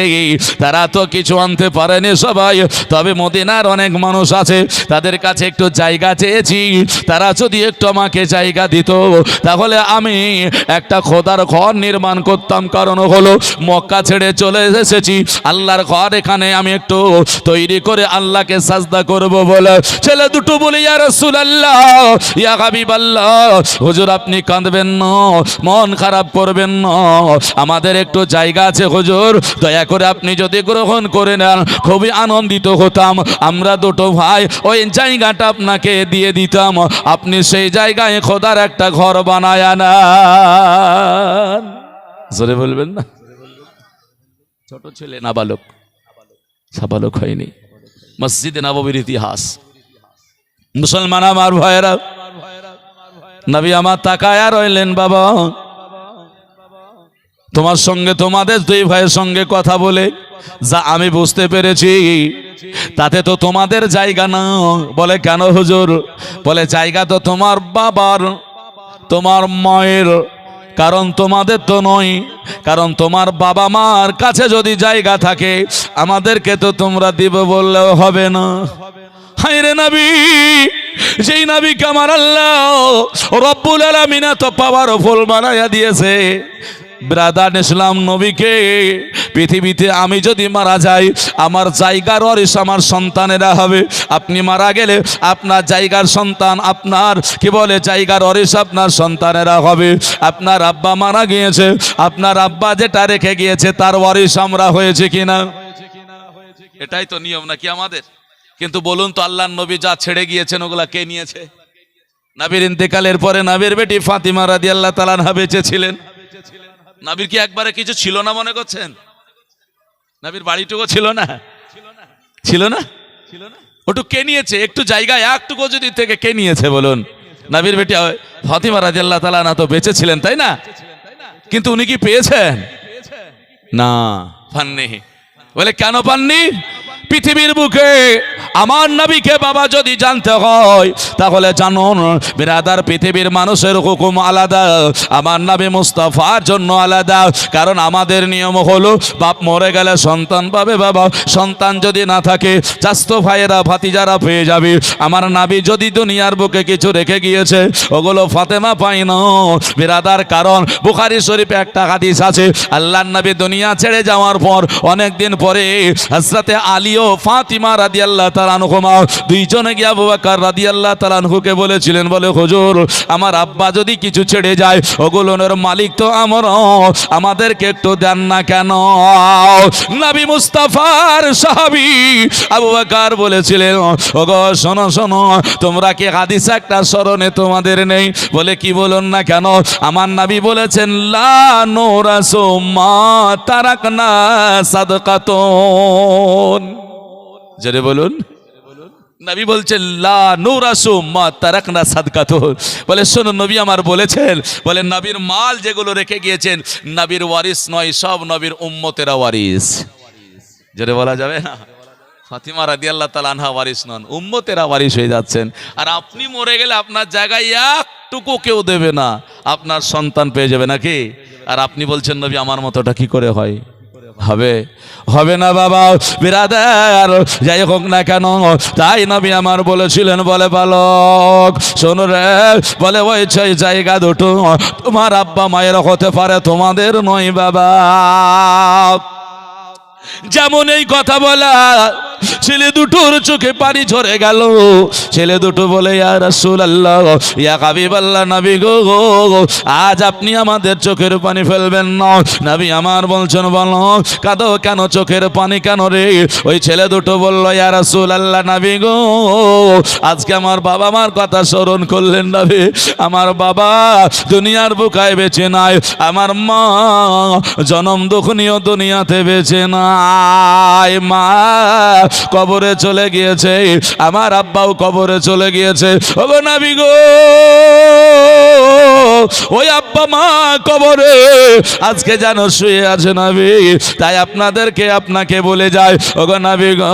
তারা তো কিছু আনতে পারেনি সবাই, তবে মদিনার অনেক মানুষ আছে, তাদের কাছে একটু জায়গা চেয়েছি, তারা যদি একটু আমাকে জায়গা দিত তাহলে আমি একটা খোদার ঘর নির্মাণ করতাম। কারণ হলো মক্কা ছেড়ে চলে এসেছি, আল্লাহর ঘর এখানে আমি একটু তৈরি করে আল্লাহকে সাজদা করব বলে। ছেলে দুটো বলে, ইয়া রাসূলুল্লাহ, ইয়া হাবিবাল্লাহ, হুজুর আপনি কাঁদবেন না, মন খারাপ করবেন না, আমাদের একটু জায়গা আছে হুজুর, দয়া করে আপনি যদি গ্রহণ করে নেন খুবই আনন্দিত হতাম। আমরা দুটো ভাই ওই জায়গাটা আপনাকে দিয়ে দিতাম, আপনি সেই জায়গায় খোদার একটা ঘর বানায় আনান। জোরে বলবেন না। ছোট ছেলে নাবালক, সাবালক হয়নি। মসজিদে নববীর ইতিহাস। মুসলমান আমার ভাইয়েরা, নবী আমার তাকায়া রইলেন, বাবা তোমার সঙ্গে, তোমাদের দুই ভাইয়ের সঙ্গে কথা বলে যা আমি বুঝতে পেরেছি, তাতে তো তোমাদের জায়গা না। বলে, কেন হুজুর? বলে, জায়গা তো তোমার বাবার, তোমার মায়ের, কারণ তোমাদের তো নয়। কারণ তোমার বাবা মার কাছে যদি জায়গা থাকে আমাদেরকে তো তোমরা দিব বললেও হবে না। হায় রে নবী, যেই নবীকে আমার আল্লাহ রব্বুল আলামিন তো পাওয়ারফুল বানায়া দিয়েছে। ব্রাদার ইসলাম, নবীকে পৃথিবীতে আমি যদি মারা যাই আমার জায়গার ওয়ারিশ আমার সন্তানেরা হবে। আপনি মারা গেলে আপনার জায়গার সন্তান, আপনার কি বলে জায়গার ওয়ারিশ আপনার সন্তানেরা হবে। আপনার আব্বা মারা গিয়েছে, আপনার আব্বা যেটা রেখে গিয়েছে তার ওয়ারিশ আমরা হয়েছে কিনা? এটাই তো নিয়ম নাকি আমাদের? কিন্তু বলুন তো, আল্লাহর নবী যা ছেড়ে গিয়েছেন ওগুলা কে নিয়েছে? নবীর ইন্তেকালের পরে নবীর বেটি ফাতিমা রাদিয়াল্লাহু তাআলা আনহা বেঁচে ছিলেন। নবীর কি একবারে কিছু ছিল না মনে করছেন? নবীর বাড়িটুকু ছিল না? ছিল না? ওটু কে নিয়েছে? একটু জায়গায় একটুকু যদি থেকে কে নিয়েছে বলুন? নবীর বেটি ফাতিমা রাদিয়াল্লাহু তাআলা আনহা তো বেঁচে ছিলেন, তাই না? কিন্তু উনি কি পেয়েছেন? না, পাননি। বলে, কেন পাননি? পৃথিবীর বুকে আমার নবীকে বাবা যদি জানতে হয় তাহলে জানুন বিরাদার, পৃথিবীর মানুষের হুকুম আলাদা, আমার নবী মুস্তাফার জন্য আলাদা। কারণ আমাদের নিয়ম হলো বাপ মরে গেলে সন্তান পাবে বাবা, সন্তান যদি না থাকে চাস্তো ভাইয়েরা ভাতিজারা পেয়ে যাবে। আমার নবী যদি দুনিয়ার বুকে কিছু রেখে গিয়েছে ওগুলো ফাতেমা পাই না বিরাদার। কারণ বুখারী শরীফে একটা হাদিস আছে, আল্লাহর নবী দুনিয়া ছেড়ে যাওয়ার পর অনেক দিন পরে হযরতে আলী ও ফাতিমা রাদিয়াল্লাহু তাআলা আনহুমা দুইজনে গিয়ে আবু বকর রাদিয়াল্লাহু তাআলা আনহুকে বলেছিলেন, বলে হুজুর আমার আব্বা যদি কিছু ছেড়ে যায় ওগুলোর মালিক তো আমরা, আমাদেরকে একটু দেন না কেন? নবী মুস্তাফার সাহাবী আবু বকর বলেছিলেন, ওগো শোনো শোনো, তোমরা কি হাদিস একটা স্মরণে তোমাদের নেই? বলে, কি বলুন না কেন? আমার নবী বলেছেন, লা নুরাসু মা তারাকনা সাদকাতুন। জোরে বলুন, নবী বলছেন লা নুরাসু মা তারাকনা সাদকাতু, বলে শোনো নবী আমার বলেছেন, বলে নবীর মাল যেগুলো রেখে গিয়েছেন নবীর ওয়ারিস নয়, সব নবীর উম্মতেরা ওয়ারিস। জোরে বলা যাবে না? ফাতিমা রাদিয়াল্লাহু তাআলা আনহা ওয়ারিস নন, উম্মতেরা ওয়ারিস হয়ে যাচ্ছেন। আর আপনি মরে গেলে আপনার জায়গায় একটুকু কেউ দেবে না, আপনার সন্তান পেয়ে যাবে নাকি? আর আপনি বলছেন নবী আমার মতোটা কি করে হয়? হবে হবে না বাবা বিরাদার, যাই হোক না কেন, তাই নবী আমার বলেছিলেন, বলে বালক শোনো রে, বলে ওই সেই জায়গা দুটো তোমার আব্বা মায়ের হতে পারে, তোমাদের নয় বাবা। যেমন এই কথা বলা ছেলে দুটোর চোখে পানি ঝরে গেল। ছেলে দুটো বলে ইয়া রাসূলুল্লাহ, ইয়া হাবিবাল্লাহ, নবী গো, আজ আপনি আমাদের চোখের পানি ফেলবেন না। নবী আমার বলছেন, বলো কাঁদো কেন, চোখের পানি কেন রে? ওই ছেলে দুটো বলল, ইয়া রাসূলুল্লাহ, নবী গো, আজকে আমার বাবা মার কথা স্মরণ করলেন নবী। আমার বাবা দুনিয়ার বুকায় বেঁচে নাই, আমার মা জনম দুঃখনীয় দুনিয়াতে বেঁচে নাই, মা কবরে চলে গিয়েছে, আমার আব্বাও কবরে চলে গিয়েছে। ওগো নবী গো, ওই আব্বা মা কবরে আজকে যেন শুয়ে আছে নবী। তাই আপনাকে বলে যায়, ওগো নবী গো,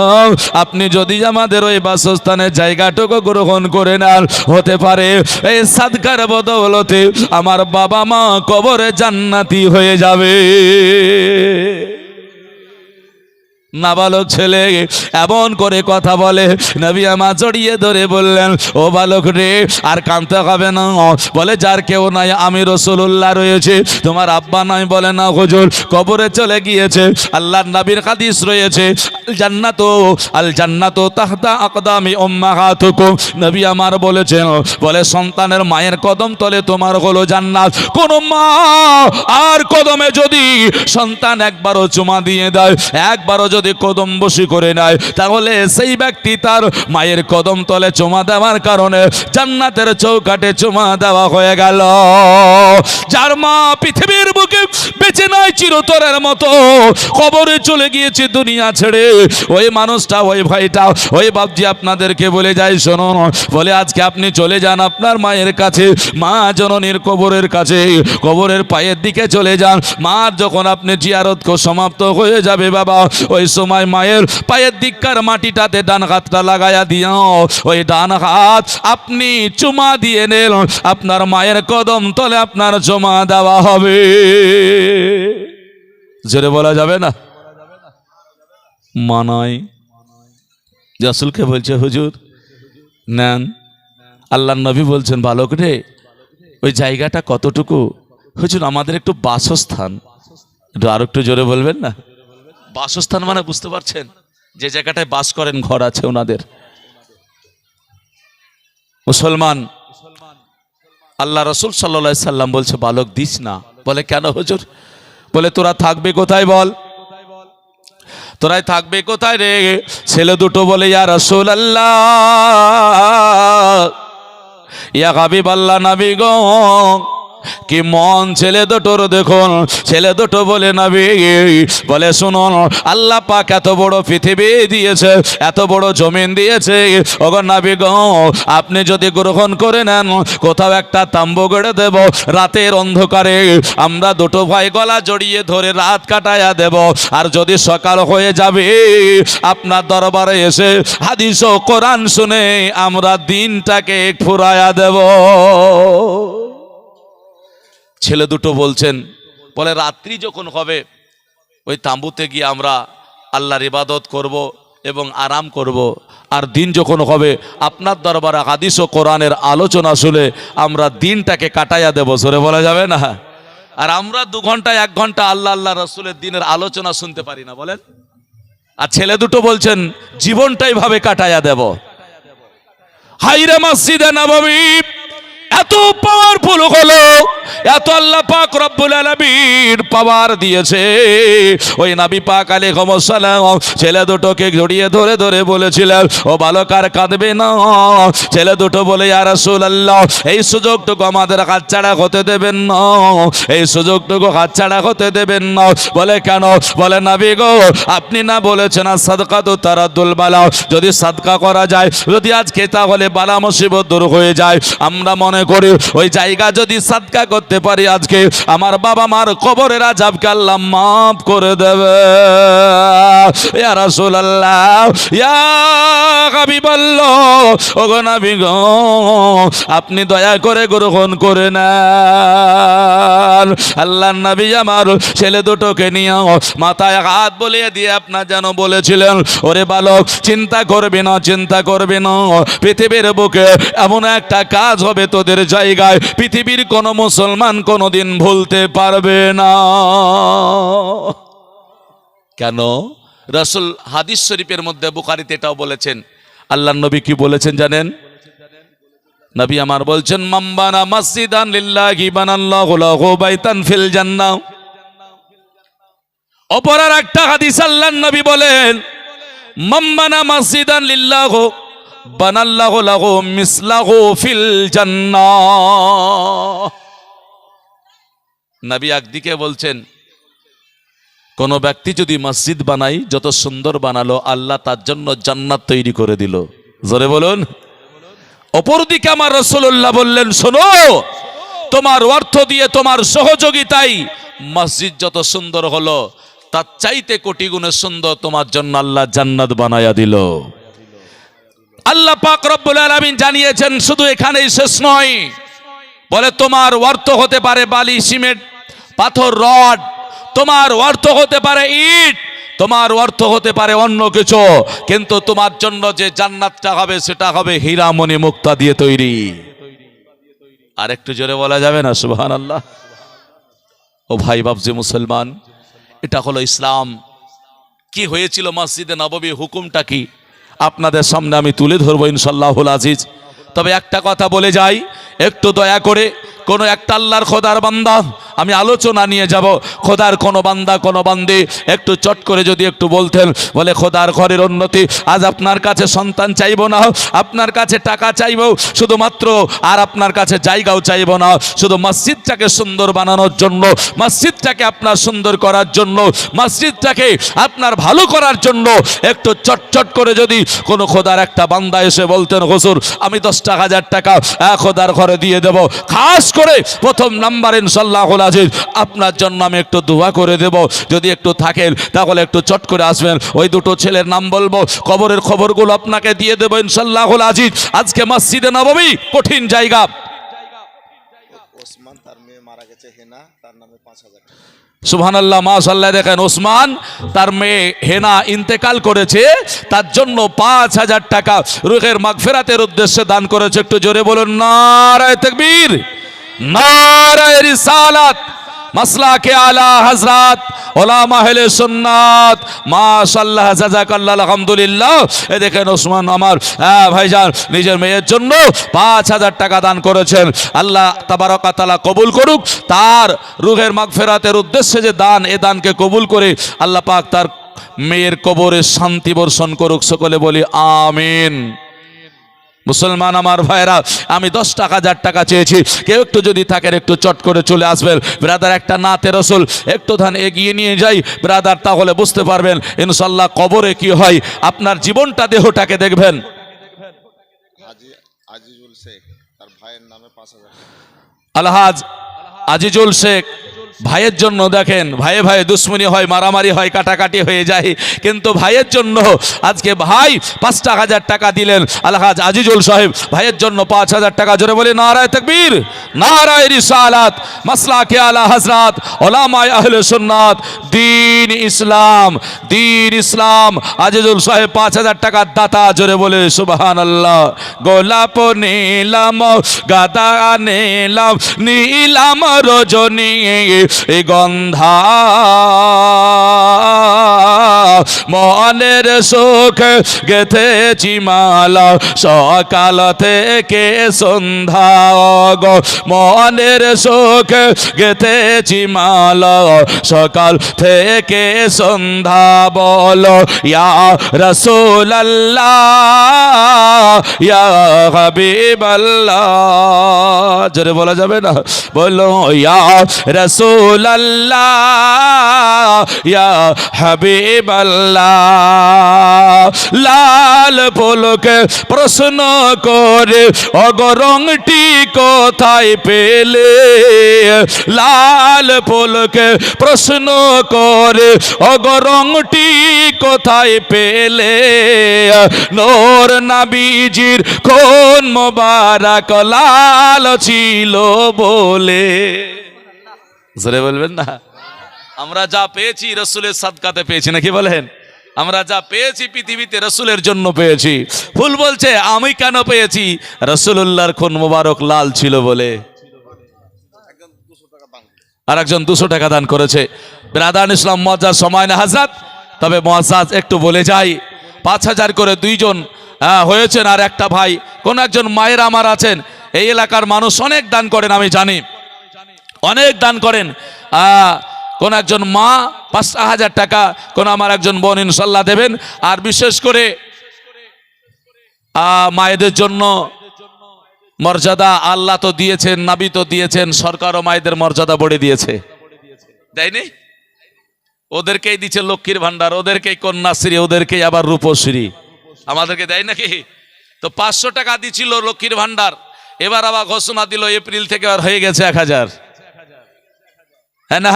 আপনি যদি আমাদের ওই বাসস্থানের জায়গাটুকু গ্রহণ করে নেন, হতে পারে এই সাদকার বদৌলতে আমার বাবা মা কবরে জান্নাতি হয়ে যাবে। নাবালক ছেলে এমন করে কথা বলে, নবী আমার জড়িয়ে ধরে বললেন, ও বালক রে, আর কাঁদতে হবে না। বলে যার কেউ নাই, আমি রাসূলুল্লাহ রয়েছে, তোমার আব্বা নাই। বলে না হুজুর, কবরে চলে গিয়েছে। আল্লাহর নবীর হাদিস রয়েছে, আল জান্নাতু তাহতা আকদামি উম্মাহাতুকুম, নবী আমার বলেছেন, বলে সন্তানের মায়ের কদম তলে তোমার হলো জান্নাত। কোন মা আর কদমে যদি সন্তান একবারও চুমা দিয়ে দেয়, একবারও যদি কদম বসি করে নেয়, তাহলে সেই ব্যক্তি তার মায়ের কদম তলে চুমা দেওয়ার কারণে জান্নাতের চৌকাঠে চুমা দেওয়া হয়ে গেল। যার মা পৃথিবীর বুকে বেঁচে নাই চিরতরের মতো, কবরে চলে গিয়েছে দুনিয়া ছেড়ে, ওই মানুষটা, ওই ভাইটা, ওই বাপজি আপনাদেরকে বলে যায়, শোনো, বলে আজকে আপনি চলে যান আপনার মায়ের কাছে, মা জননীর কবরের কাছে, কবরের পায়ের দিকে চলে যান। মার যখন আপনি জিয়ারত সমাপ্ত হয়ে যাবে বাবা, ওই সময় মায়ের পায়ের দিককার মাটিটাতে ডান হাতটা লাগায়া দিও, ওই ডান হাত আপনি চুমা দিয়ে নেন, আপনার মায়ের কদম তলে আপনার চুমা দেওয়া হবে। জোরে বলা যাবে না? মানায় রাসূলকে বলছে, হুজুর নেন। আল্লাহর নবী বলছেন, বালক রে, ওই জায়গাটা কতটুকু? হুজুর আমাদের একটু বাসস্থান। একটু আর একটু জোরে বলবেন না? বাসস্থান মানে বুঝতে পারছেন, যে জায়গাটায় বাস করেন, ঘর আছে ওনাদের। মুসলমান, আল্লাহ রাসূল সাল্লাল্লাহু আলাইহি সাল্লাম বলছে, বালক দিস না। বলে কেন হুজুর? বলে তোরা থাকবে কোথায় বল, তোরাই থাকবে কোথায় রে? ছেলে দুটো বলে, ইয়া রাসূলুল্লাহ, ইয়া হাবিবাল্লাহ, নবী গো, কি মন ছেলে দুটোর দেখুন। ছেলে দুটো বলে, নবী, বলে শুনুন, আল্লাহ পাক এত বড় পৃথিবী দিয়েছে, এত বড় জমিন দিয়েছে, ওগো নবী গো, আপনি যদি গ্রহণ করে নেন, কোথাও একটা তাম্বু গড়ে দেব, রাতের অন্ধকারে আমরা দুটো ভাই গলা জড়িয়ে ধরে রাত কাটায়া দেব, আর যদি সকাল হয়ে যাবে আপনার দরবারে এসে হাদিস ও কোরআন শুনে আমরা দিনটাকে ফুরায়া দেব। ছেলে দুটো বলছেন, বলে রাত্রি যখন হবে ওই তাঁবুতে গিয়ে আমরা আল্লাহর ইবাদত করব এবং আরাম করব, আর দিন যখন হবে আপনার দরবারে হাদিস ও কোরআনের আলোচনা শুনে আমরা দিনটাকে কাটাইয়া দেব। সরে বলা যাবে না? আর আমরা 2 ঘন্টা 1 ঘন্টা আল্লাহ রাসূলের দিনের আলোচনা শুনতে পারি না, বলেন? আর ছেলে দুটো বলছেন, জীবনটাই ভাবে কাটাইয়া দেব। হাইরে মসজিদে নববী, এত পাওয়ারফুল হলো, এত আল্লাহ পাক রব্বুল আলামিন পাওয়ার দিয়েছে। ওই নবী পাক আলাইহিস সালাম ছেলে দুটোকে জড়িয়ে ধরে ধরে বলেছিলেন, ও বালক আর কাঁদবে না। ছেলে দুটো বলে, ইয়া রাসূলুল্লাহ, এই সুযোগটুকু আমাদের হাতছাড়া হতে দেবেন না, এই সুযোগটুকু হাতছাড়া হতে দেবেন না। বলে কেন? বলে নবী গো, আপনি না বলেছেন সাদকাতু তারাদ্দুল বালা, যদি সাদকা করা যায়, যদি আজকে তাহলে বালা মুসিবত দূর হয়ে যায়। আমরা মনে করি ওই জায়গা যদি সাদকা করতে পারি, আজকে আমার বাবা মার কবরের আযাবকে আল্লাহ মাফ করে দেবে। ইয়া রাসূলুল্লাহ, ইয়া হাবিবাল্লাহ, ওগো নবী গো, আপনি দয়া করে গ্রহণ করে নেন। আল্লাহর নবী আমার ছেলে দুটোকে নিয়ে মাথায় হাত বলিয়ে দিয়ে আপনার যেন বলেছিলেন, ওরে বালক, চিন্তা করবি না, চিন্তা করবি না, পৃথিবীর বুকে এমন একটা কাজ হবে তোদের জায়গায় পৃথিবীর কোনো মুসলমান কোনোদিন ভুলতে পারবে না। কেন? রাসূল হাদিস শরীফের মধ্যে বুখারীতে এটাও বলেছেন। আল্লাহর নবী কি বলেছেন জানেন? নবী আমার বলছেন, মাম্বানা মসজিদান লিল্লাহি বানাল্লাহু লাহু বাইতান ফিল জান্নাহ। অপর আর একটা হাদিস আল্লাহর নবী বলেন, মাম্বানা মসজিদান লিল্লাহু বানাল্লাহু লাহু মিসলাহু ফিল জান্নাহ। নবী একদিকে বলছেন, কোন ব্যক্তি যদি মসজিদ বানাই, যত সুন্দর বানালো, আল্লাহ তার জন্য জান্নাত তৈরি করে দিল। জোরে বলুন। অপরদিকে আমার রাসূলুল্লাহ বললেন, শোনো, তোমার অর্থ দিয়ে, তোমার সহযোগিতায় মসজিদ যত সুন্দর হলো, তার চাইতে কোটি গুণে সুন্দর তোমার জন্য আল্লাহ জান্নাত বানায়া দিল। আল্লাহ পাক রব্বুল আলামিন জানিয়েছেন, শুধু এখানেই শেষ নয়। বলে তোমার অর্থ হতে পারে বালি, সিমেন্ট, পাথর, রড, তোমার অর্থ হতে পারে ইট, তোমার অর্থ হতে পারে অন্য কিছু, কিন্তু তোমার জন্য যে জান্নাতটা হবে সেটা হবে হীরা মণি মুক্তা দিয়ে তৈরি। আর একটু জোরে বলা যাবে না সুবহানাল্লাহ? ও ভাই বাপজি মুসলমান, এটা হলো ইসলাম। কি হয়েছিল মসজিদে নববী, হুকুমটা কি আপনাদের সামনে আমি তুলে ধরবো ইনশাআল্লাহুল আজিজ। তবে একটা কথা বলে যাই, একটু দয়া করে কোনো একটা আল্লাহর খোদার বান্দা, আমি আলোচনা নিয়ে যাব, খোদার কোনো বান্দা কোনো বান্দি একটু চট করে যদি একটু বলতেন, বলে খোদার ঘরের উন্নতি, আজ আপনার কাছে সন্তান চাইবো না, আপনার কাছে টাকা চাইবো শুধুমাত্র, আর আপনার কাছে জায়গাও চাইবো না, শুধু মসজিদটাকে সুন্দর বানানোর জন্য, মসজিদটাকে আপনার সুন্দর করার জন্য, মসজিদটাকে আপনার ভালো করার জন্য একটু চটচট করে যদি কোনো খোদার একটা বান্দা এসে বলতেন, হুজুর আমি 10,000 টাকা খোদার ঘরে দিয়ে দেব, খাস করে প্রথম নাম্বার ইনশাআল্লাহুল আজিজ আপনার জন্য আমি একটু দোয়া করে দেব, যদি একটু থাকেন তাহলে একটু চট করে আসবেন, ওই দুটো ছেলের নাম বলবো, কবরের খবরগুলো আপনাকে দিয়ে দেবো ইনশাআল্লাহুল আজিজ। আজকে মসজিদে নববী কঠিন জায়গা। ওসমান, তার মেয়ে মারা গেছে হেনা, তার নামে 5,000 টাকা। সুবহানাল্লাহ, মাশাআল্লাহ। দেখেন, ওসমান তার মেয়ে হেনা ইন্তেকাল করেছে, তার জন্য 5,000 টাকা রুহের মাগফিরাতের উদ্দেশ্যে দান করেছে। একটু জোরে বলুন নারায়ে তাকবীর, নারায়ে রিসালাত, মাসলাকে আলা হযরত উলামা আহলে সুন্নাত, মাশাআল্লাহ, জাযাকাল্লাহ, আলহামদুলিল্লাহ। এই দেখেন ওসমান আমার ভাইজান নিজের মেয়ের জন্য 5,000 টাকা দান করেছেন। আল্লাহ তাবারক ওয়া তাআলা কবুল করুক, তার রুহের মাগফিরাতের উদ্দেশ্যে যে দান, এ দানকে কবুল করে আল্লাহ পাক তার মেয়ের কবরে শান্তি বর্ষণ করুক। সকলে বলি আমিন। মুসলমান আমার ভাইরা, আমি 10,000 টাকা চেয়েছি, কেউ একটু যদি থাকেন একটু চট করে চলে আসবেন। ব্রাদার একটা নাতে রসুল একটু ধান এগিয়ে নিয়ে যাই ব্রাদার, তাহলে বুঝতে পারবেন ইনশাআল্লাহ কবরে কি হয়। আপনার জীবনটা, দেহটাকে দেখবেন। আজিজুল শেখ, তার ভাইয়ের নামে 5,000 টাকা। আলহাজ আজিজুল শেখ ভাইয়ের জন্য, দেখেন ভাইয়ে ভাইয়ে দুশ্মনী হয়, মারামারি হয়, কাটাকাটি হয়ে যায়, কিন্তু ভাইয়ের জন্য আজকে ভাই 5,000 টাকা দিলেন। আলহাজ আজিজুল সাহেব ভাইয়ের জন্য 5,000 টাকা। জোরে বলে নারায়ে তাকবীর, নারায়ে রিসালাত, মাসলাকে আলা হযরত উলামা আহলে সুন্নাত, দ্বীন ইসলাম, দ্বীন ইসলাম। আজিজুল সাহেব 5,000 টাকার দাতা। জোরে বলে সুবহানাল্লাহ। গোলাপ নিলাম, গাদা নিলাম, নীলাম রজনী, এই গন্ধা মনের সুখ গেথেছি মালা সকাল থেকে সন্ধ্যা গো মনের সুখ গেথেছি মালা সকাল থেকে সন্ধ্যা বলো ইয়া রাসূলুল্লাহ ইয়া হাবিবাল্লাহ জোরে বলা যাবে না বলো ইয়া রাসূলুল্লাহ ইয়া হাবিবাল্লাহ লাল পলকে প্রশ্ন করে অগরংটি কোথায় পেলে লাল পলকে প্রশ্ন করে অগরংটি কোথায় পেলে নূর নবীজির কোন মোবারক লাল ছিল বলে জোরে বলবেন না আমরা যা পেয়েছি রসুলের সাদকাতে পেয়েছি নাকি বলেন আমরা যা পেয়েছি পৃথিবীতে রসুলের জন্য পেয়েছি ফুল বলছে আমি কেন পেয়েছি রসুলুল্লাহর কোন মোবারক লাল ছিল বলে আর একজন 200 টাকা দান করেছে ব্রাদার ইসলাম মুআজ্জাজ সময় না হাজরাত তবে মুআজ্জাজ একটু বলে যাই 5000 করে দুইজন হয়েছেন আর একটা ভাই কোন একজন মায়ের আমার আছেন এই এলাকার মানুষ অনেক দান করেন আমি জানি অনেক দান করেন কোন একজন মা 5000 টাকা কোন আমার একজন বোন ইনশাআল্লাহ দেবেন আর বিশেষ করে মায়েদের জন্য মর্যাদা আল্লাহ তো দিয়েছেন নবী তো দিয়েছেন সরকারও মায়েদের মর্যাদা বড়ে দিয়েছে দেয়নি ওদেরকেই দিচ্ছে লক্ষ্মীর ভান্ডার ওদেরকেই কন্যাশ্রী ওদেরকেই আবার রূপশ্রী আমাদেরকে দেয় নাকি তো 500 টাকা দিছিল লক্ষ্মীর ভান্ডার এবার আবার ঘোষণা দিল এপ্রিল থেকে আর হয়ে গেছে 1000 হ্যাঁ না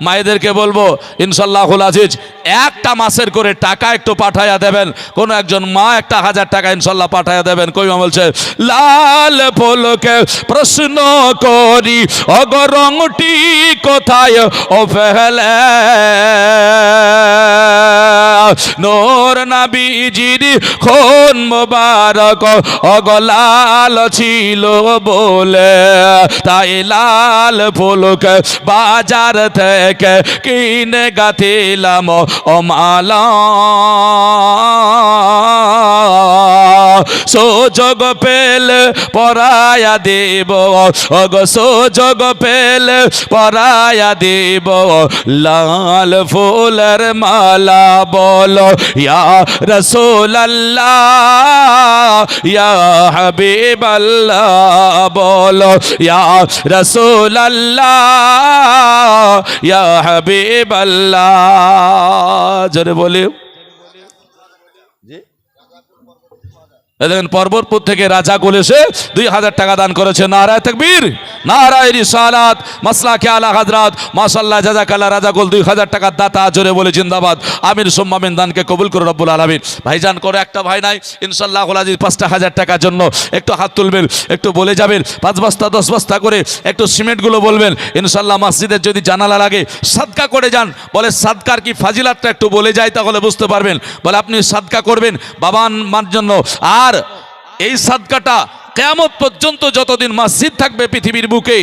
মায়েদেরকে বলবো ইনশাআল্লাহুল আজিজ একটা মাসের করে টাকা একটু পাঠায়া দেবেন কোন একজন মা 1000 টাকা ইনশাআল্লাহ পাঠায়া দেবেন কইমা বলছে লাল পলকে প্রশ্ন করি অগরংটি কোথায় ও ফেলে নূর নবীজির কোন মোবারক অগলাল ছিল বলে তাই লাল পলকে বাজার থেকে কিনে গাথিলাম ও মালা সুযোগ পেলে পরায়া দেব অগ সুযোগ পেলে পরায়া দেব লাল ফুলের মালা বলো ইয়া রাসূলুল্লাহ ইয়া হাবিবাল্লাহ বলো ইয়া রাসূলুল্লাহ ইয়া হাবিবাল্লাহ জোরে বলি দেখেন পর্বতপুর থেকে রাজা গোল এসে 2000 টাকা দান করেছে নারায়ে তাকবীর নারায়ে রিসালাত মাসলাকে আলা হযরত মাশাআল্লাহ জাযাকাল্লাহ রাজা গোল 2000 টাকার দাতা জোরে বলে জিন্দাবাদ আমিন সুম্মা আমিন দানকে কবুল করে রব্বুল আলামিন ভাইজান করে একটা ভাই নাই ইনশাআল্লাহুল আজিজ 5000 টাকার জন্য একটু হাত তুলবেন একটু বলে যাবেন 5 বস্তা 10 বস্তা করে একটু সিমেন্ট গুলো বলবেন ইনশাআল্লাহ মসজিদের যদি জানালা লাগে সাদকা করে যান বলে সাদকার কি ফাজিলাতটা একটু বলে যায় তাহলে বুঝতে পারবেন বলে আপনি সাদকা করবেন বাবা মার জন্য আর এই সাদকাটা কিয়ামত পর্যন্ত যতদিন মসজিদ থাকবে পৃথিবীর বুকে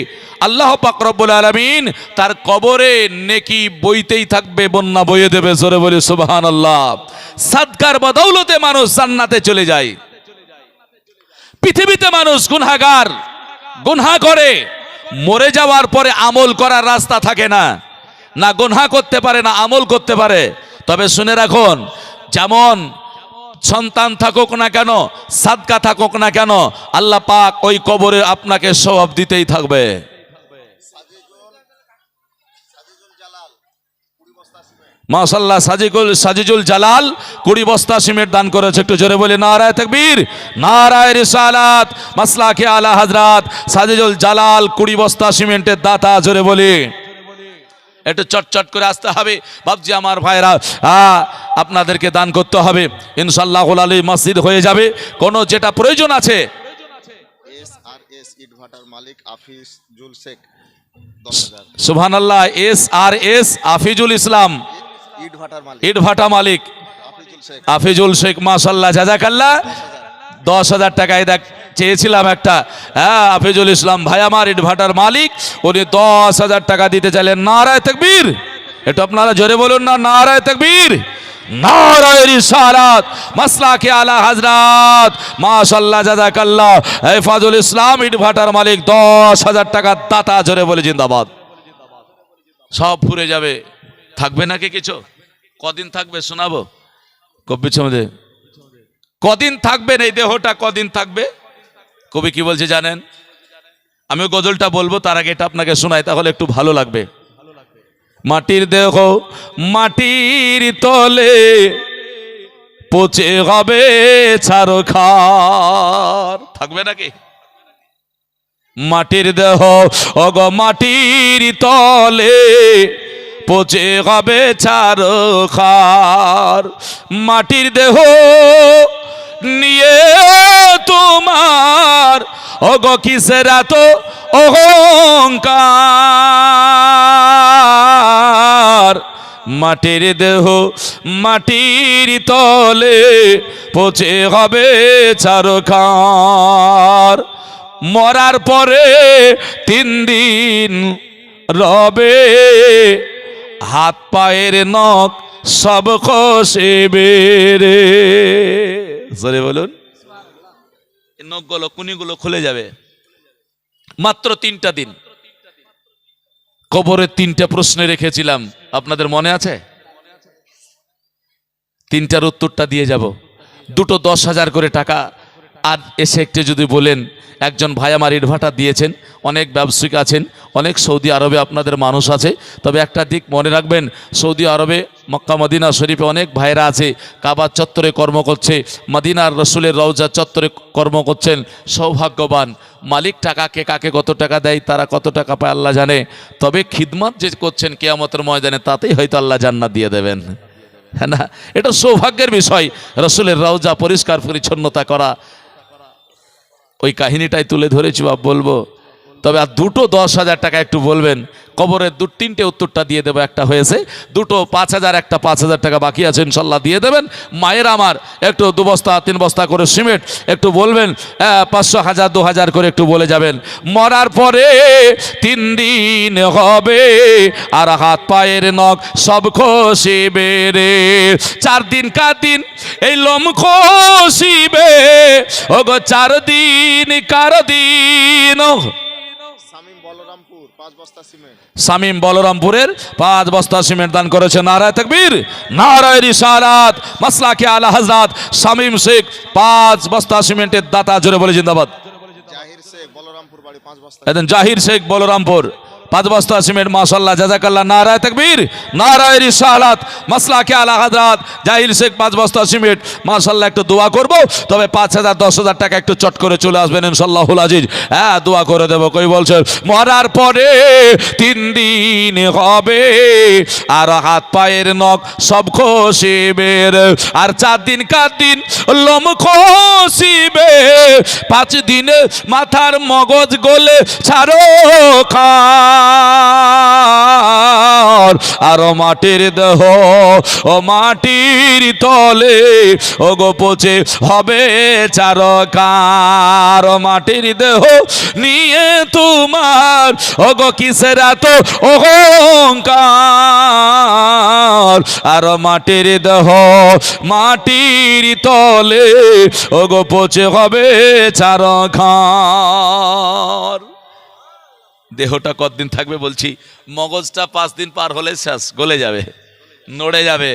আল্লাহ পাক রব্বুল আলামিন তার কবরে নেকি বইতেই থাকবে বন্যা বইয়ে দেবে জোরে বলি সুবহানাল্লাহ সাদকার বদৌলতে মানুষ জান্নাতে চলে যায় পৃথিবীতে মানুষ গুনাহগার গুনাহ করে মরে যাওয়ার পরে আমল করার রাস্তা থাকে না না গুনাহ করতে পারে না আমল করতে পারে তবে শুনে রাখুন যেমন সন্তান থাকুক না কেন সাদকা থাকুক না কেন আল্লাহ পাক ওই কবরে আপনাকে সওয়াব দিতেই থাকবে মাশাআল্লাহ সাজিজুল জালাল 20 বস্তা সিমেন্ট দান করেছে একটু জোরে বলে নারায়ে তাকবীর নারায়ে রিসালাত মাসলাকে আলা হযরত সাজিজুল জালাল 20 বস্তা সিমেন্টের দাতা জোরে বলি একটু চটচট করে আসতে হবে বাবজি আমার ভাইরা আপনাদেরকে দান করতে হবে ইনশাআল্লাহুল আলী মসজিদ হয়ে যাবে কোন যেটা প্রয়োজন আছে এসআরএস ইটভাটার মালিক আফিজুল শেখ 10000 সুবহানাল্লাহ এসআরএস আফিজুল ইসলাম ইটভাটা মালিক আফিজুল শেখ মাশাআল্লাহ জাযাকাল্লাহ 10,000 টাকায় দেখ চেয়েছিলাম একটা, হ্যাঁ হাফিজুল ইসলাম ভাই আমার ইটভাটার মালিক, উনি 10,000 টাকা দিতে চাইলেন। নারায়ে তাকবীর, এটা আপনারা জোরে বলুন না, নারায়ে তাকবীর, নারায়ে রিসালাত, মাসলাকে আলা হযরত, মাশাআল্লাহ জাযাকাল্লাহ। হেফাজুল ইসলাম ইটভাটার মালিক 10,000 টাকা দাতা, জোরে বলে জিন্দাবাদ। সব ফুরে যাবে, থাকবে নাকি কিছু? কদিন থাকবে শোনাবো? কবি মধ্যে কদিন থাকবেন এই দেহটা, কদিন থাকবে? কবি কি বলছে জানেন? আমি গজলটা বলবো, তার আগে এটা আপনাকে শোনাই, তাহলে একটু ভালো লাগবে। মাটির দেহ মাটির তলে পচে হবে ছারখার, থাকবে নাকি? মাটির দেহ অগ মাটির তলে পচে হবে ছারখার, মাটির দেহ নিয়ে তোমার অগ কিসের এত অহংকার, মাটির দেহ মাটির তলে পচে হবে ছারখার, মরার পরে 3 দিন রবে হাত পায়ের নখ সব খসে বেরে, জোরে বলুন। নখগুলো কুনিগুলো খুলে যাবে। মাত্র 3টা দিন। কবরে 3টা প্রশ্ন রেখেছিলাম, আপনাদের মনে আছে? 3টার উত্তরটা দিয়ে যাব। দুটো 10,000 করে টাকা। আর এসে একটু যদি বলেন, একজন ভাই আমার ইটভাটা দিয়েছেন, অনেক ব্যবসায়িক আছেন, অনেক সৌদি আরবে আপনাদের মানুষ আছে, তবে একটা দিক মনে রাখবেন, সৌদি আরবে মক্কা মদিনা শরীফে অনেক ভাইরা আছে, কাবা চত্বরে কর্ম করছে, মদিনার রসুলের রওজা চত্বরে কর্ম করছেন, সৌভাগ্যবান। মালিক টাকাকে কাকে কত টাকা দেয়, তারা কত টাকা পায় আল্লাহ জানে, তবে খিদমত যে করছেন কিয়ামতের ময়দানে, তাতেই হয়তো আল্লাহ জান্নাত দিয়ে দেবেন, হ্যাঁ না? এটা সৌভাগ্যের বিষয়, রসুলের রওজা পরিষ্কার পরিচ্ছন্নতা করা। ওই কাহিনীটাই তুলে ধরেছি বা বলবো, তবে আর দুটো 10,000 টাকা একটু বলবেন। কবরের 3টে উত্তরটা দিয়ে দেবো, একটা হয়েছে, দুটো 5,000, একটা 5,000 টাকা বাকি আছে, ইনশাল্লাহ দিয়ে দেবেন। মায়ের আমার একটু 2 বস্তা 3 বস্তা করে সিমেন্ট একটু বলবেন, 500, 1000, 2000 করে একটু বলে যাবেন। মরার পরে 3 দিন হবে আর হাত পায়ের নখ সব খসিবে রে, 4 দিন কার দিন এই লোম খসিবে, ওগো 4 দিন কার দিন? শামীম বলরামপুর 5 বস্তা সিমেন্ট। শামীম বলরামপুরের 5 বস্তা সিমেন্ট দান করেছে। নারায়ে তাকবীর, নারায়ে রিসালাত, মাসলাকে আলা হযরত শামীম শেখ 5 বস্তা সিমেন্টের দাতা, জোরে বলে জিন্দাবাদ। জাহির শেখ বলরামপুর বাড়ি 5 বস্তা। এদিন জাহির শেখ বলরামপুর 5 বস্তা সিমেন্ট, মাশাআল্লাহ জাযাকাল্লাহ। নারায়ে তাকবীর, নারায়ে রিসালাত, মাসলাকে আলা হযরত জাহির শেখ 5 বস্তা সিমেন্ট, মাশাআল্লাহ। একটু দোয়া করব, তবে 5,000, 10,000 টাকা একটু চট করে চলে আসবেন ইনশাআল্লাহুল আজিজ। হ্যাঁ, দোয়া করে দেব। কই বলছে মরার পরে 3 দিন হবে আর হাত পায়ের নখ সব খসিবে, আর 4 দিন কার দিন লোম খসিবে, 5 দিনে মাথার মগজ গলে ছাড়ো খা, আর মাটির দেহ ও মাটির তলে ও গো পচে হবে চারকার, মাটির দেহ নিয়ে তোমার ও গো কিসের এত অহংকার, আর মাটির দেহ মাটির তলে ও গো পচে হবে চারখার। দেহটা কতদিন থাকবে বলছি, মগজটা 5 দিন পার হলে শেষ, গলে যাবে, নড়ে যাবে।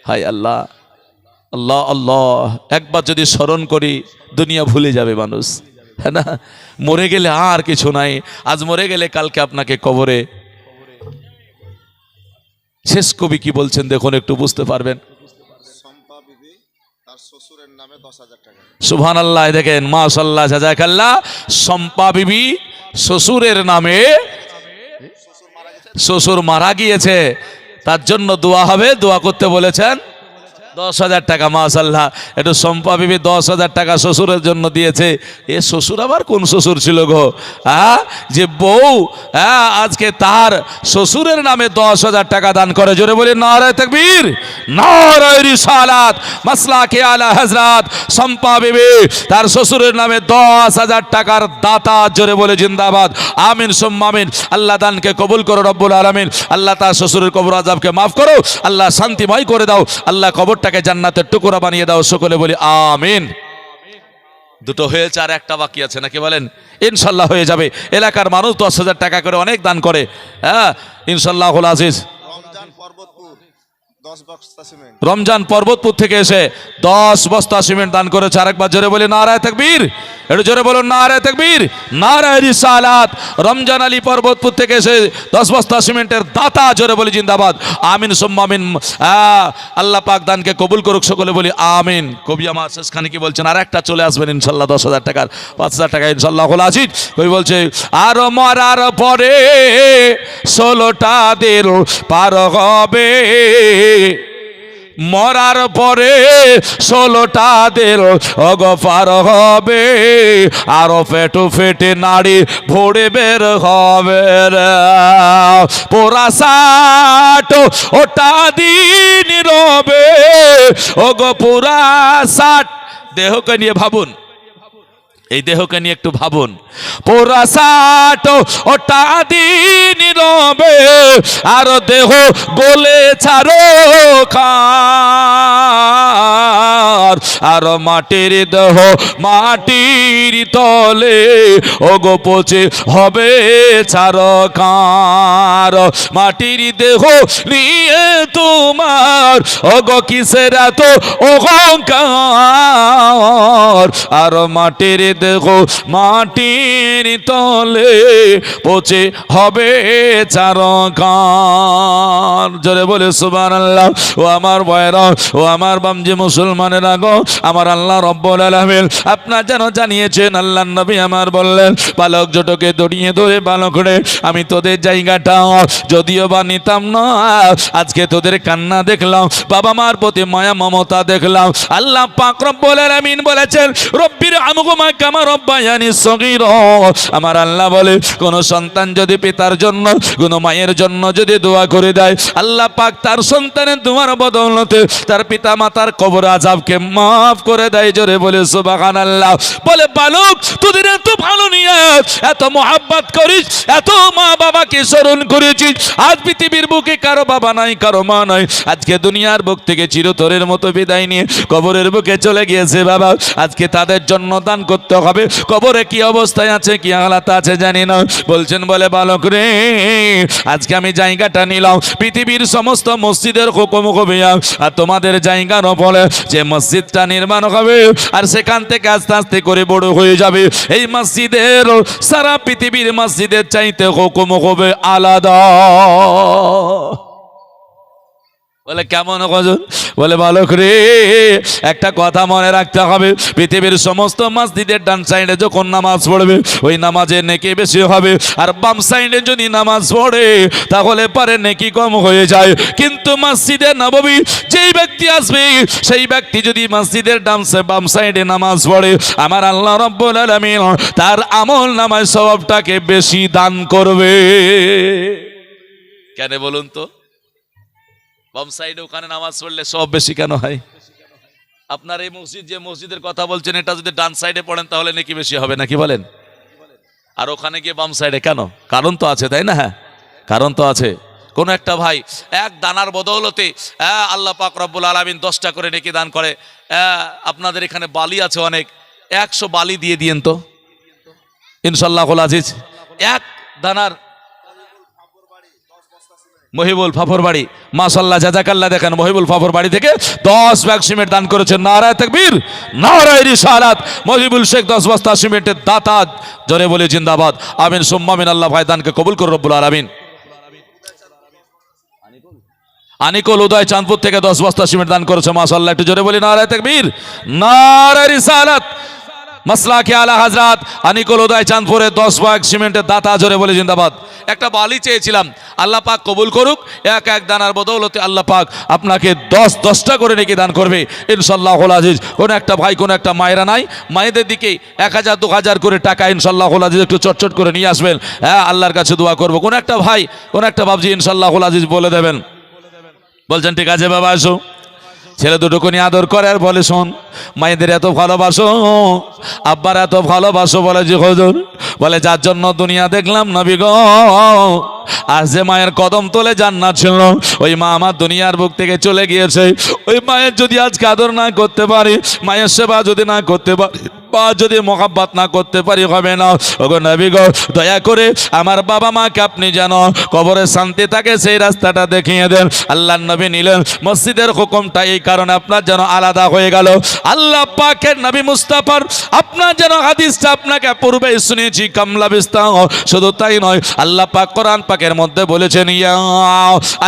হায় আল্লাহ, আল্লাহ আল্লাহ, একবার যদি স্মরণ করি দুনিয়া ভুলে যাবে মানুষ, হ্যাঁ না? মরে গেলে আর কিছু নাই, আজ মরে গেলে কালকে আপনাকে কবরে। শেষ কবি কি বলছেন দেখুন, একটু বুঝতে পারবেন। সম্পা বিবি তার শ্বশুরের নামে 10,000 টাকা। সুবহানাল্লাহ, দেখেন মাশাআল্লাহ জাযাকাল্লাহ। সম্পা বিবি শ্বশুরের নামে, শ্বশুর মারা গিয়েছে, তার জন্য দোয়া হবে, দোয়া করতে বলেছেন। 10,000 টাকা, মাশাআল্লাহ। একটু সম্পা বিবি 10,000 টাকা শ্বশুরের জন্য দিয়েছে। এ শ্বশুর আবার কোন শ্বশুর ছিল গো? যে বউ আজকে তার শ্বশুরের নামে 10,000 টাকা দান করে। জোরে বলি নারায়ে তাকবীর, নারায়ে রিসালাত, মাসলাকে আলা হযরত সম্পা বিবি তার শ্বশুরের নামে 10,000 টাকার দাতা। জোরে বলে জিন্দাবাদ, আমিন সুম্মা আমিন। আল্লাহ দানকে কবুল করো রব্বুল আলামিন। আল্লাহ তার শ্বশুরের কবর আযাবকে মাফ করো, আল্লাহ শান্তিময় করে দাও, আল্লাহ কবরটাকে জান্নাতের টুকরা বানিয়ে দাও। সকলে বলি আমিন। দুটো হয়েছে, আর একটা বাকি আছে নাকি বলেন? ইনশাল্লাহ হয়ে যাবে। এলাকার মানুষ 10,000 টাকা করে অনেক দান করে, ইনশাল্লাহুল আজিজ। রমজান পর্বতপুর 10 বস্তা সিমেন্ট। রমজান পর্বতপুর থেকে এসে 10 বস্তা সিমেন্ট দান করেছে। আরেকবার জোরে বলি নারায়ে তাকবীর, একটু জোরে বলুন নারায়ে তাকবীর, নারায়ে রিসালাত। রমজান আলী পর্বতপুর থেকে এসে 10 বস্তা সিমেন্টের দাতা। জোরে বলি জিন্দাবাদ, আমিন সুম্মা আমিন। আল্লাহ পাক দানকে কবুল করুক, সকলে বলি আমিন। কবি আমার শেষখানে কি বলছেন? আর একটা চলে আসবেন ইনশাল্লাহ 10,000 টাকার, 5,000 টাকা ইনশাল্লাহুল আজিজ। কবি বলছে আর মরার পরে 16টা দিন পার হবে, মরার পরে 16টা দিন অগফার হবে, আরো ফেটু ফেটে নাড়ি ভরে বের হবে পোড়া ষাট ওটা দিন রবে, ওগো পুরা 60। দেহকে নিয়ে ভাবুন, এই দেহকে নিয়ে একটু ভাবুন। পোড়া 60 ওটা দিন রবে, আর দেহ গলে ছাড়ো খার, আর মাটির দেহ মাটির তলে ওগো পচে হবে ছাড়ো খার। মাটির দেহ নিয়ে তোমার ওগো কিসের এত অহংকার, আর মাটির দেখো মাটির তলে পচে হবে চারকার। জোরে বলে সুবহানাল্লাহ। ও আমার ভাইরা, ও আমার বামজি মুসলমানেরা গো, আমার আল্লাহ রব্বুল আলামিন আপনার যেন জানিয়েছেন, আল্লাহর নবী আমার বললেন বালক জোটকে দড়িয়ে ধরে বালক রে, আমি তোদের জায়গাটা যদিও বা নিতাম না, আজকে তোদের কান্না দেখলাম, বাবা মার প্রতি মায়া মমতা দেখলাম। আল্লাহ পাক রব্বুল আলামিন বলেছেন রব্বির আমহুমা কামা রব্বায়ানি সগীরা। আমার আল্লাহ বলে কোন সন্তান যদি পিতার জন্য, কোন মায়ের জন্য যদি দোয়া করে দেয়, আল্লাহ পাক তার সন্তানের দোয়ার বদৌলতে তার পিতা মাতার কবর আযাবকে মাফ করে দেয়। জোরে বলে সুবহানাল্লাহ। বলে বালক তোদের এত ভালো নিয়ে এত মহাব্বত করিস, এত মা বাবাকে স্মরণ করেছিস, আজ পৃথিবীর বুকে কারো বাবা নাই, কারো মা নাই, আজকে দুনিয়ার বুক থেকে চিরতরের মতো বিদায় নিয়ে কবরের বুকে চলে গিয়েছে বাবা, আজকে তাদের জন্য দান করতে হবে। কবরে কি অবস্থায় আছে, কি হালাত আছে জানি না। বলছেন বলে বালক রে, আজকে আমি জায়গাটা নিলাম, পৃথিবীর সমস্ত মসজিদের হুকুম হবে, আর তোমাদের জায়গার উপরে যে মসজিদটা নির্মাণ হবে, আর সেখান থেকে আস্তে আস্তে করে বড় হয়ে যাবে, এই মসজিদের সারা পৃথিবীর মসজিদের চাইতে হুকুম হবে আলাদা। বলে কেমন গজন? বলে বালক রে, একটা কথা মনে রাখতে হবে, পৃথিবীর সমস্ত মসজিদের ডান সাইডে যখন নামাজ পড়বে ওই নামাজের নেকি বেশি হবে, আর বাম সাইডে যদি নামাজ পড়ে তাহলে পারে নেকি কম হয়ে যায়। কিন্তু মসজিদে নববী যেই ব্যক্তি আসবে, সেই ব্যক্তি যদি মসজিদের বাম সাইডে নামাজ পড়ে, আমার আল্লাহ রাব্বুল আলামিন তার আমল নামায় সওয়াবটাকে বেশি দান করবে। কেন বলুন তো? বাম সাইডে ওখানে নামাজ পড়লে সব বেশি কেন হয়? আপনার এই মসজিদ, যে মসজিদের কথা বলছেন, এটা যদি ডান সাইডে পড়েন তাহলে নাকি বেশি হবে নাকি বলেন? আর ওখানে গিয়ে বাম সাইডে কেন? কারণ তো আছে, তাই না? হ্যাঁ, কারণ তো আছে। কোন একটা ভাই এক দানার বদৌলতে আল্লাহ পাক রব্বুল আলামিন 10টা করে নেকি দান করে। আপনাদের এখানে বালি আছে অনেক, 100 বালি দিয়ে দিয়েন তো ইনশাআল্লাহুল আজিজ। এক দানার মহিবুল ফাফর বাড়ি, মাশাআল্লাহ জাযাকাল্লাহ, দেখেন মহিবুল ফাফর বাড়ি থেকে 10 ব্যাগ সিমেন্ট দান করেছেন। নারায়ে তাকবীর, নারায়ে রিসালাত। মহিবুল শেখ 10 বস্তা সিমেন্টের দাতা। জোরে বলে জিন্দাবাদ, আমিন সুম্মা আমিন। আল্লাহ ভাই দানকে কবুল করুন রব্বুল আলামিন। আনিকুল উদয় চাঁদপুর থেকে 10 বস্তা সিমেন্ট দান করেছে, মাশাআল্লাহ। একটু জোরে বলি নারায়ে তাকবীর, নারায়ে রিসালাত। মাসলাকে আলা হাজরাত আনিকুল উদয় চাঁদপুরে 10 ভাগ সিমেন্টের দাতা জোরে বলে জিন্দাবাদ। একটা বালি চেয়েছিলাম, আল্লাহ পাক কবুল করুক। এক এক দানার বদৌলতে আল্লাহ পাক আপনাকে 10-10টা করে নেকি দান করবে ইনশাআল্লাহুল আজিজ। কোনো একটা ভাই কোনো একটা মায়েরা নাই, মায়েদের দিকে 1000-2000 করে টাকা ইনশাআল্লাহুল আজিজ একটু চটচট করে নিয়ে আসবেন। হ্যাঁ, আল্লাহর কাছে দোয়া করবো। কোনো একটা ভাই কোনো একটা বাবজি ইনশাআল্লাহুল আজিজ বলে দেবেন। বলছেন ঠিক আছে বাবা আসো। ছেলে দুটোকে নিয়ে আদর করে আর বলে শোন, মায়েদের এত ভালোবাসো, আব্বার এত ভালোবাসো, বলে যে হুজুর, বলে যার জন্য দুনিয়া দেখলাম নবী গো, আজ যে মায়ের কদম তলে জান্নাত ছিল, ওই মা আমার দুনিয়ার বুক থেকে চলে গিয়েছে। ওই মায়ের যদি আজকে আদর না করতে পারি, মায়ের সেবা যদি না করতে পারি, বা যদি মোহাব্বত না করতে পারি হবে না। ওগো নবী গো, দয়া করে আমার বাবা মাকে আপনি যেন কবরে শান্তি থাকে সেই রাস্তাটা দেখিয়ে দেন। আল্লাহর নবী নিলেন মসজিদের হুকুমটা এই কারণে আপনার যেন আলাদা হয়ে গেল। আল্লাহ পাকের নবী মুস্তাফার আপনার যেন হাদিসটা আপনাকে পূর্বে শুনেছি কামলা বিস্তার, শুধু তাই নয়, আল্লাহ পাক কোরআন পাকের মধ্যে বলেছেন ইয়া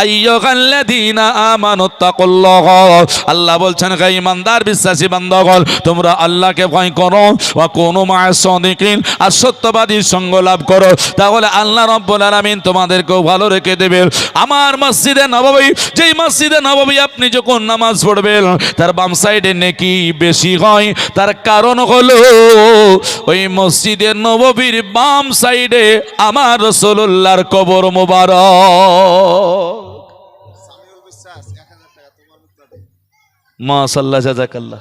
আইয়ুহাল্লাযীনা আমানুত্তাকুল্লাহ। আল্লাহ বলছেন হে ঈমানদার বিশ্বাসী বান্দাগণ, তোমরা আল্লাহকে ভয় করো, ওয়া কুনু মা'আস সাদিকিন, আর সত্যবাদীর সঙ্গ লাভ করো, তাহলে আল্লাহ রাব্বুল আলামিন তোমাদেরকেও ভালো রেখে দেবেন। আমার মসজিদে নববী, যেই মসজিদে নববী আপনি যখন নামাজ পড়বেন তার বাম সাইডে নেকি বেশি হয়, তার কারণ হলো ওই মসজিদে নববীর বাম সাইডে আমার রাসূলুল্লাহর কবর মোবারক। সামিউল বিশ্বাস 1000 টাকা তোমার মুক্তাদি। মাশাআল্লাহ, জাযাকাল্লাহ।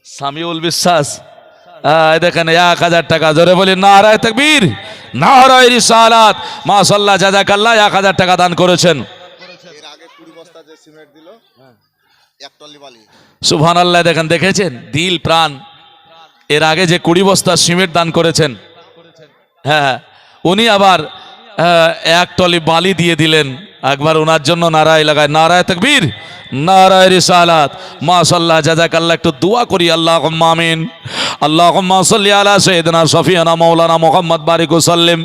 সামিউল বিশ্বাস দেখেন 1000 টাকা, জোরে বলি নারায়ে তাকবীর, নারায়ে রিসালাত। মাশাআল্লাহ, জাযাকাল্লাহ, 1000 টাকা দান করেছেন। এর আগে 20 বস্তা যে সিমেন্ট দিল, এক টলি বালি। সুবহানাল্লাহ, দেখেন, দেখেছেন দিল প্রাণ। এর আগে যে 20 বস্তা সিমেন্ট দান করেছেন, হ্যাঁ, উনি আবার 1 টলি বালি দিয়ে দিলেন। একবার ওনার জন্য নারায়ে লাগায়, নারায়ে তাকবীর, নারায়ে রিসালাত। মাশাআল্লাহ, জাযাকাল্লাহ। একটু দোয়া করি, আল্লাহুম্মা আমিন। আল্লাহুম্মা সাল্লি আলা সাইয়্যিদিনা শাফিয়ানা মাওলানা মুহাম্মদ বারিক ওয়া সাল্লিম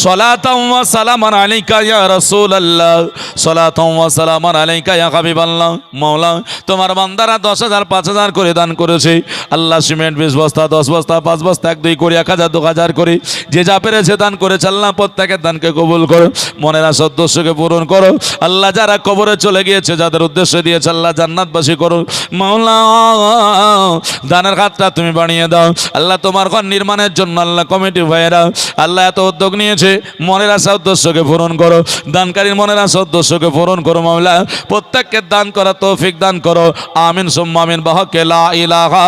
সালাতাও ওয়া সালামান আলাইকা ইয়া রাসূলুল্লাহ, সালাতাও ওয়া সালামান আলাইকা ইয়া হাবিবাল্লাহ। মাওলা, তোমার বান্দারা 10,000 5,000 করে দান করেছে। আল্লাহ সিমেন্ট 20 বস্তা, 10 বস্তা, 5 বস্তা, 1 2 করে 1000 2000 করে যে যা পেরেছে দান করেছে। আল্লাহ প্রত্যেকের দানকে কবুল করো, মনের আশা উদ্দেশ্যকে পূরণ করো। আল্লাহ যারা কবরে চলে গিয়েছে, যাদের উদ্দেশ্য দিয়েছে, আল্লাহ জান্নাতবাসী করো। মাওলা, দানের হাতটা তুমি বাড়িয়ে দাও। আল্লাহ তোমার ঘর নির্মাণের জন্য আল্লাহ কমিটি ভাইয়েরা আল্লাহ এত উদ্যোগ নিয়েছে, মনের আশা উদ্দেশ্যকে পূরণ করো, দানকারীর মনের আশা উদ্দেশ্যকে পূরণ করো। মাওলা, প্রত্যেককে দান করা তৌফিক দান করো। আমিন সুম্মা আমিন। বাহকে লা ইলাহা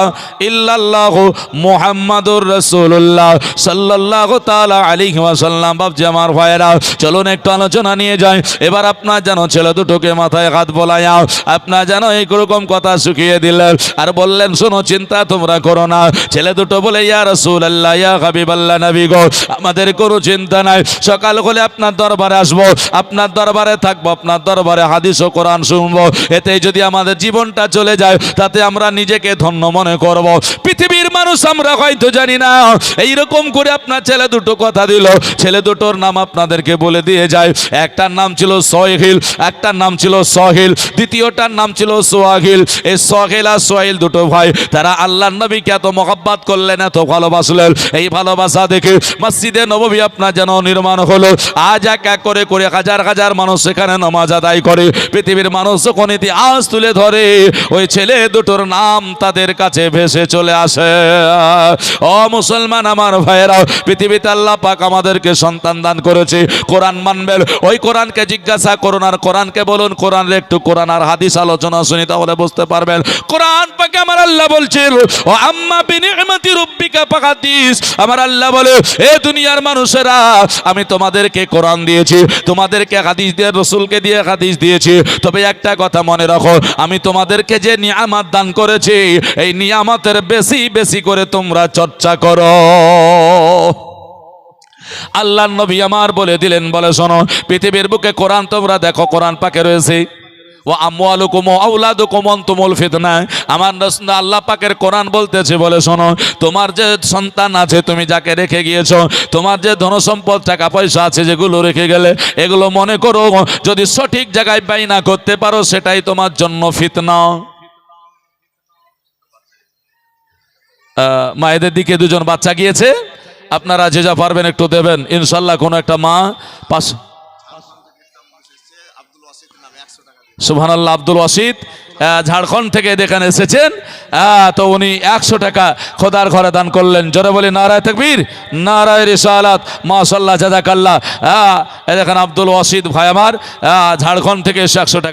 ইল্লাল্লাহু মুহাম্মাদুর রাসূলুল্লাহ সাল্লাল্লাহু তাআলা আলাইহি ওয়াসাল্লাম। বাপজি আমার ভাইয়েরা, চলুন একটু আলোচনা নিয়ে যাই। এবার আপনার যেন ছেলে দুটোকে মাথায় হাত বোলায়া আপনার যেন এইরকম কথা শুকিয়ে দিলেন আর বললেন, শোনো, চিন্তা তোমরা করো না। ছেলে দুটো বলে, ইয়া রাসূলুল্লাহ, ইয়া হাবিবাল্লাহ, নবী গো, আমাদের কোনো চিন্তা নাই। সকাল হলে আপনার দরবারে আসবো, আপনার দরবারে থাকবো, আপনার দরবারে হাদিস ও কোরআন শুনবো। এতে যদি আমাদের জীবনটা চলে যায়, তাতে আমরা নিজেকে ধন্য মনে করব। পৃথিবীর মানুষ আমরা হয়তো জানি না, এইরকম করে আপনার ছেলে দুটো কথা দিল। ছেলে দুটোর নাম আপনাদেরকে বলে দিয়ে যায়। একটার নাম ছিল সহিল, একটার নাম ছিল সহিল, দ্বিতীয়টার নাম ছিল সোয়াহিল। এই সহিল আর সোহিল দুটো ভাই, তারা আল্লাহর নবীকে এত মহব্বত করলেন, এত ভালোবাসলেন। এই ভালোবাসা দেখে মসজিদে নববী আপনার যেন নির্মাণ হলো। আজ এক এক করে করে হাজার হাজার মানুষ সেখানে নামাজ আদায় করে। পৃথিবীর মানুষ যখন ইতিহাস তুলে ধরে, ওই ছেলে দুটোর নাম তাদের কাছে ভেসে চলে আসে। ও মুসলমান আমার ভাইয়েরা, পৃথিবীতে আল্লাহ পাক আমাদেরকে সন্তান দান করেছে। কোরআন মানবেন, ওই কোরআনকে জিজ্ঞাসা করুন আর কোরআনকে বলুন, কোরআনের একটু কোরআন আর হাদিস আলোচনা শুনি, তাহলে বুঝতে পারবেন। কোরআন পাকে আমার আল্লাহ বলছেন, ও আম্মা বিনি'মাতি রাব্বিকা ফাহাদিস। আমার আল্লাহ বলে, এ দুনিয়ার মানুষেরা, আমি তোমাদেরকে কোরআন দিয়েছি, তোমাদেরকে হাদিস দিয়ে, রাসূলকে দিয়ে হাদিস দিয়েছি। তবে একটা কথা মনে রাখো, আমি তোমাদেরকে যে নিয়ামত দান করেছি, এই নিয়ামতের বেশি বেশি করে তোমরা চর্চা করো। আল্লাহর নবী আমার বলে দিলেন, বলে শোনো, পৃথিবীর বুকে কোরআন তোমরা দেখো, কোরআন পাকে রয়েছে ও আমওয়ালুকুম ওয়া আওলাদুকুম আনতুমুল ফিতনা। আমার রাসূল আল্লাহ পাকের কোরআন বলতেছে, বলে শোনো, তোমার যে সন্তান আছে, তুমি যাকে রেখে গিয়েছো, তোমার যে ধন সম্পদ টাকা পয়সা আছে, যেগুলো রেখে গেলে, এগুলো মনে করো যদি সঠিক জায়গায় ব্যয় না করতে পারো, সেটাই তোমার জন্য ফিতনা। মায়েদের দিকে দুজন বাচ্চা গিয়েছে, আপনারা যে যা পারবেন একটু দেবেন ইনশাল্লাহ। কোনো একটা মা পাঁচ আব্দুল ওয়াসিদ নামে 100 টাকা সুবহানাল্লাহ, আব্দুল ওয়াসিদ ঝাড়খণ্ড থেকে এখানে এসেছেন। তো উনি 100 টাকা খোদার ঘরে দান করলেন। জোরে বলি নারায়ে তাকবীর, নারায়ে রিসালাত, মাশাআল্লাহ, জাযাকাল্লাহ। দেখেন আব্দুল ওয়াসিদ ভাই আমার ঝাড়খণ্ড থেকে এসে 100 টাকা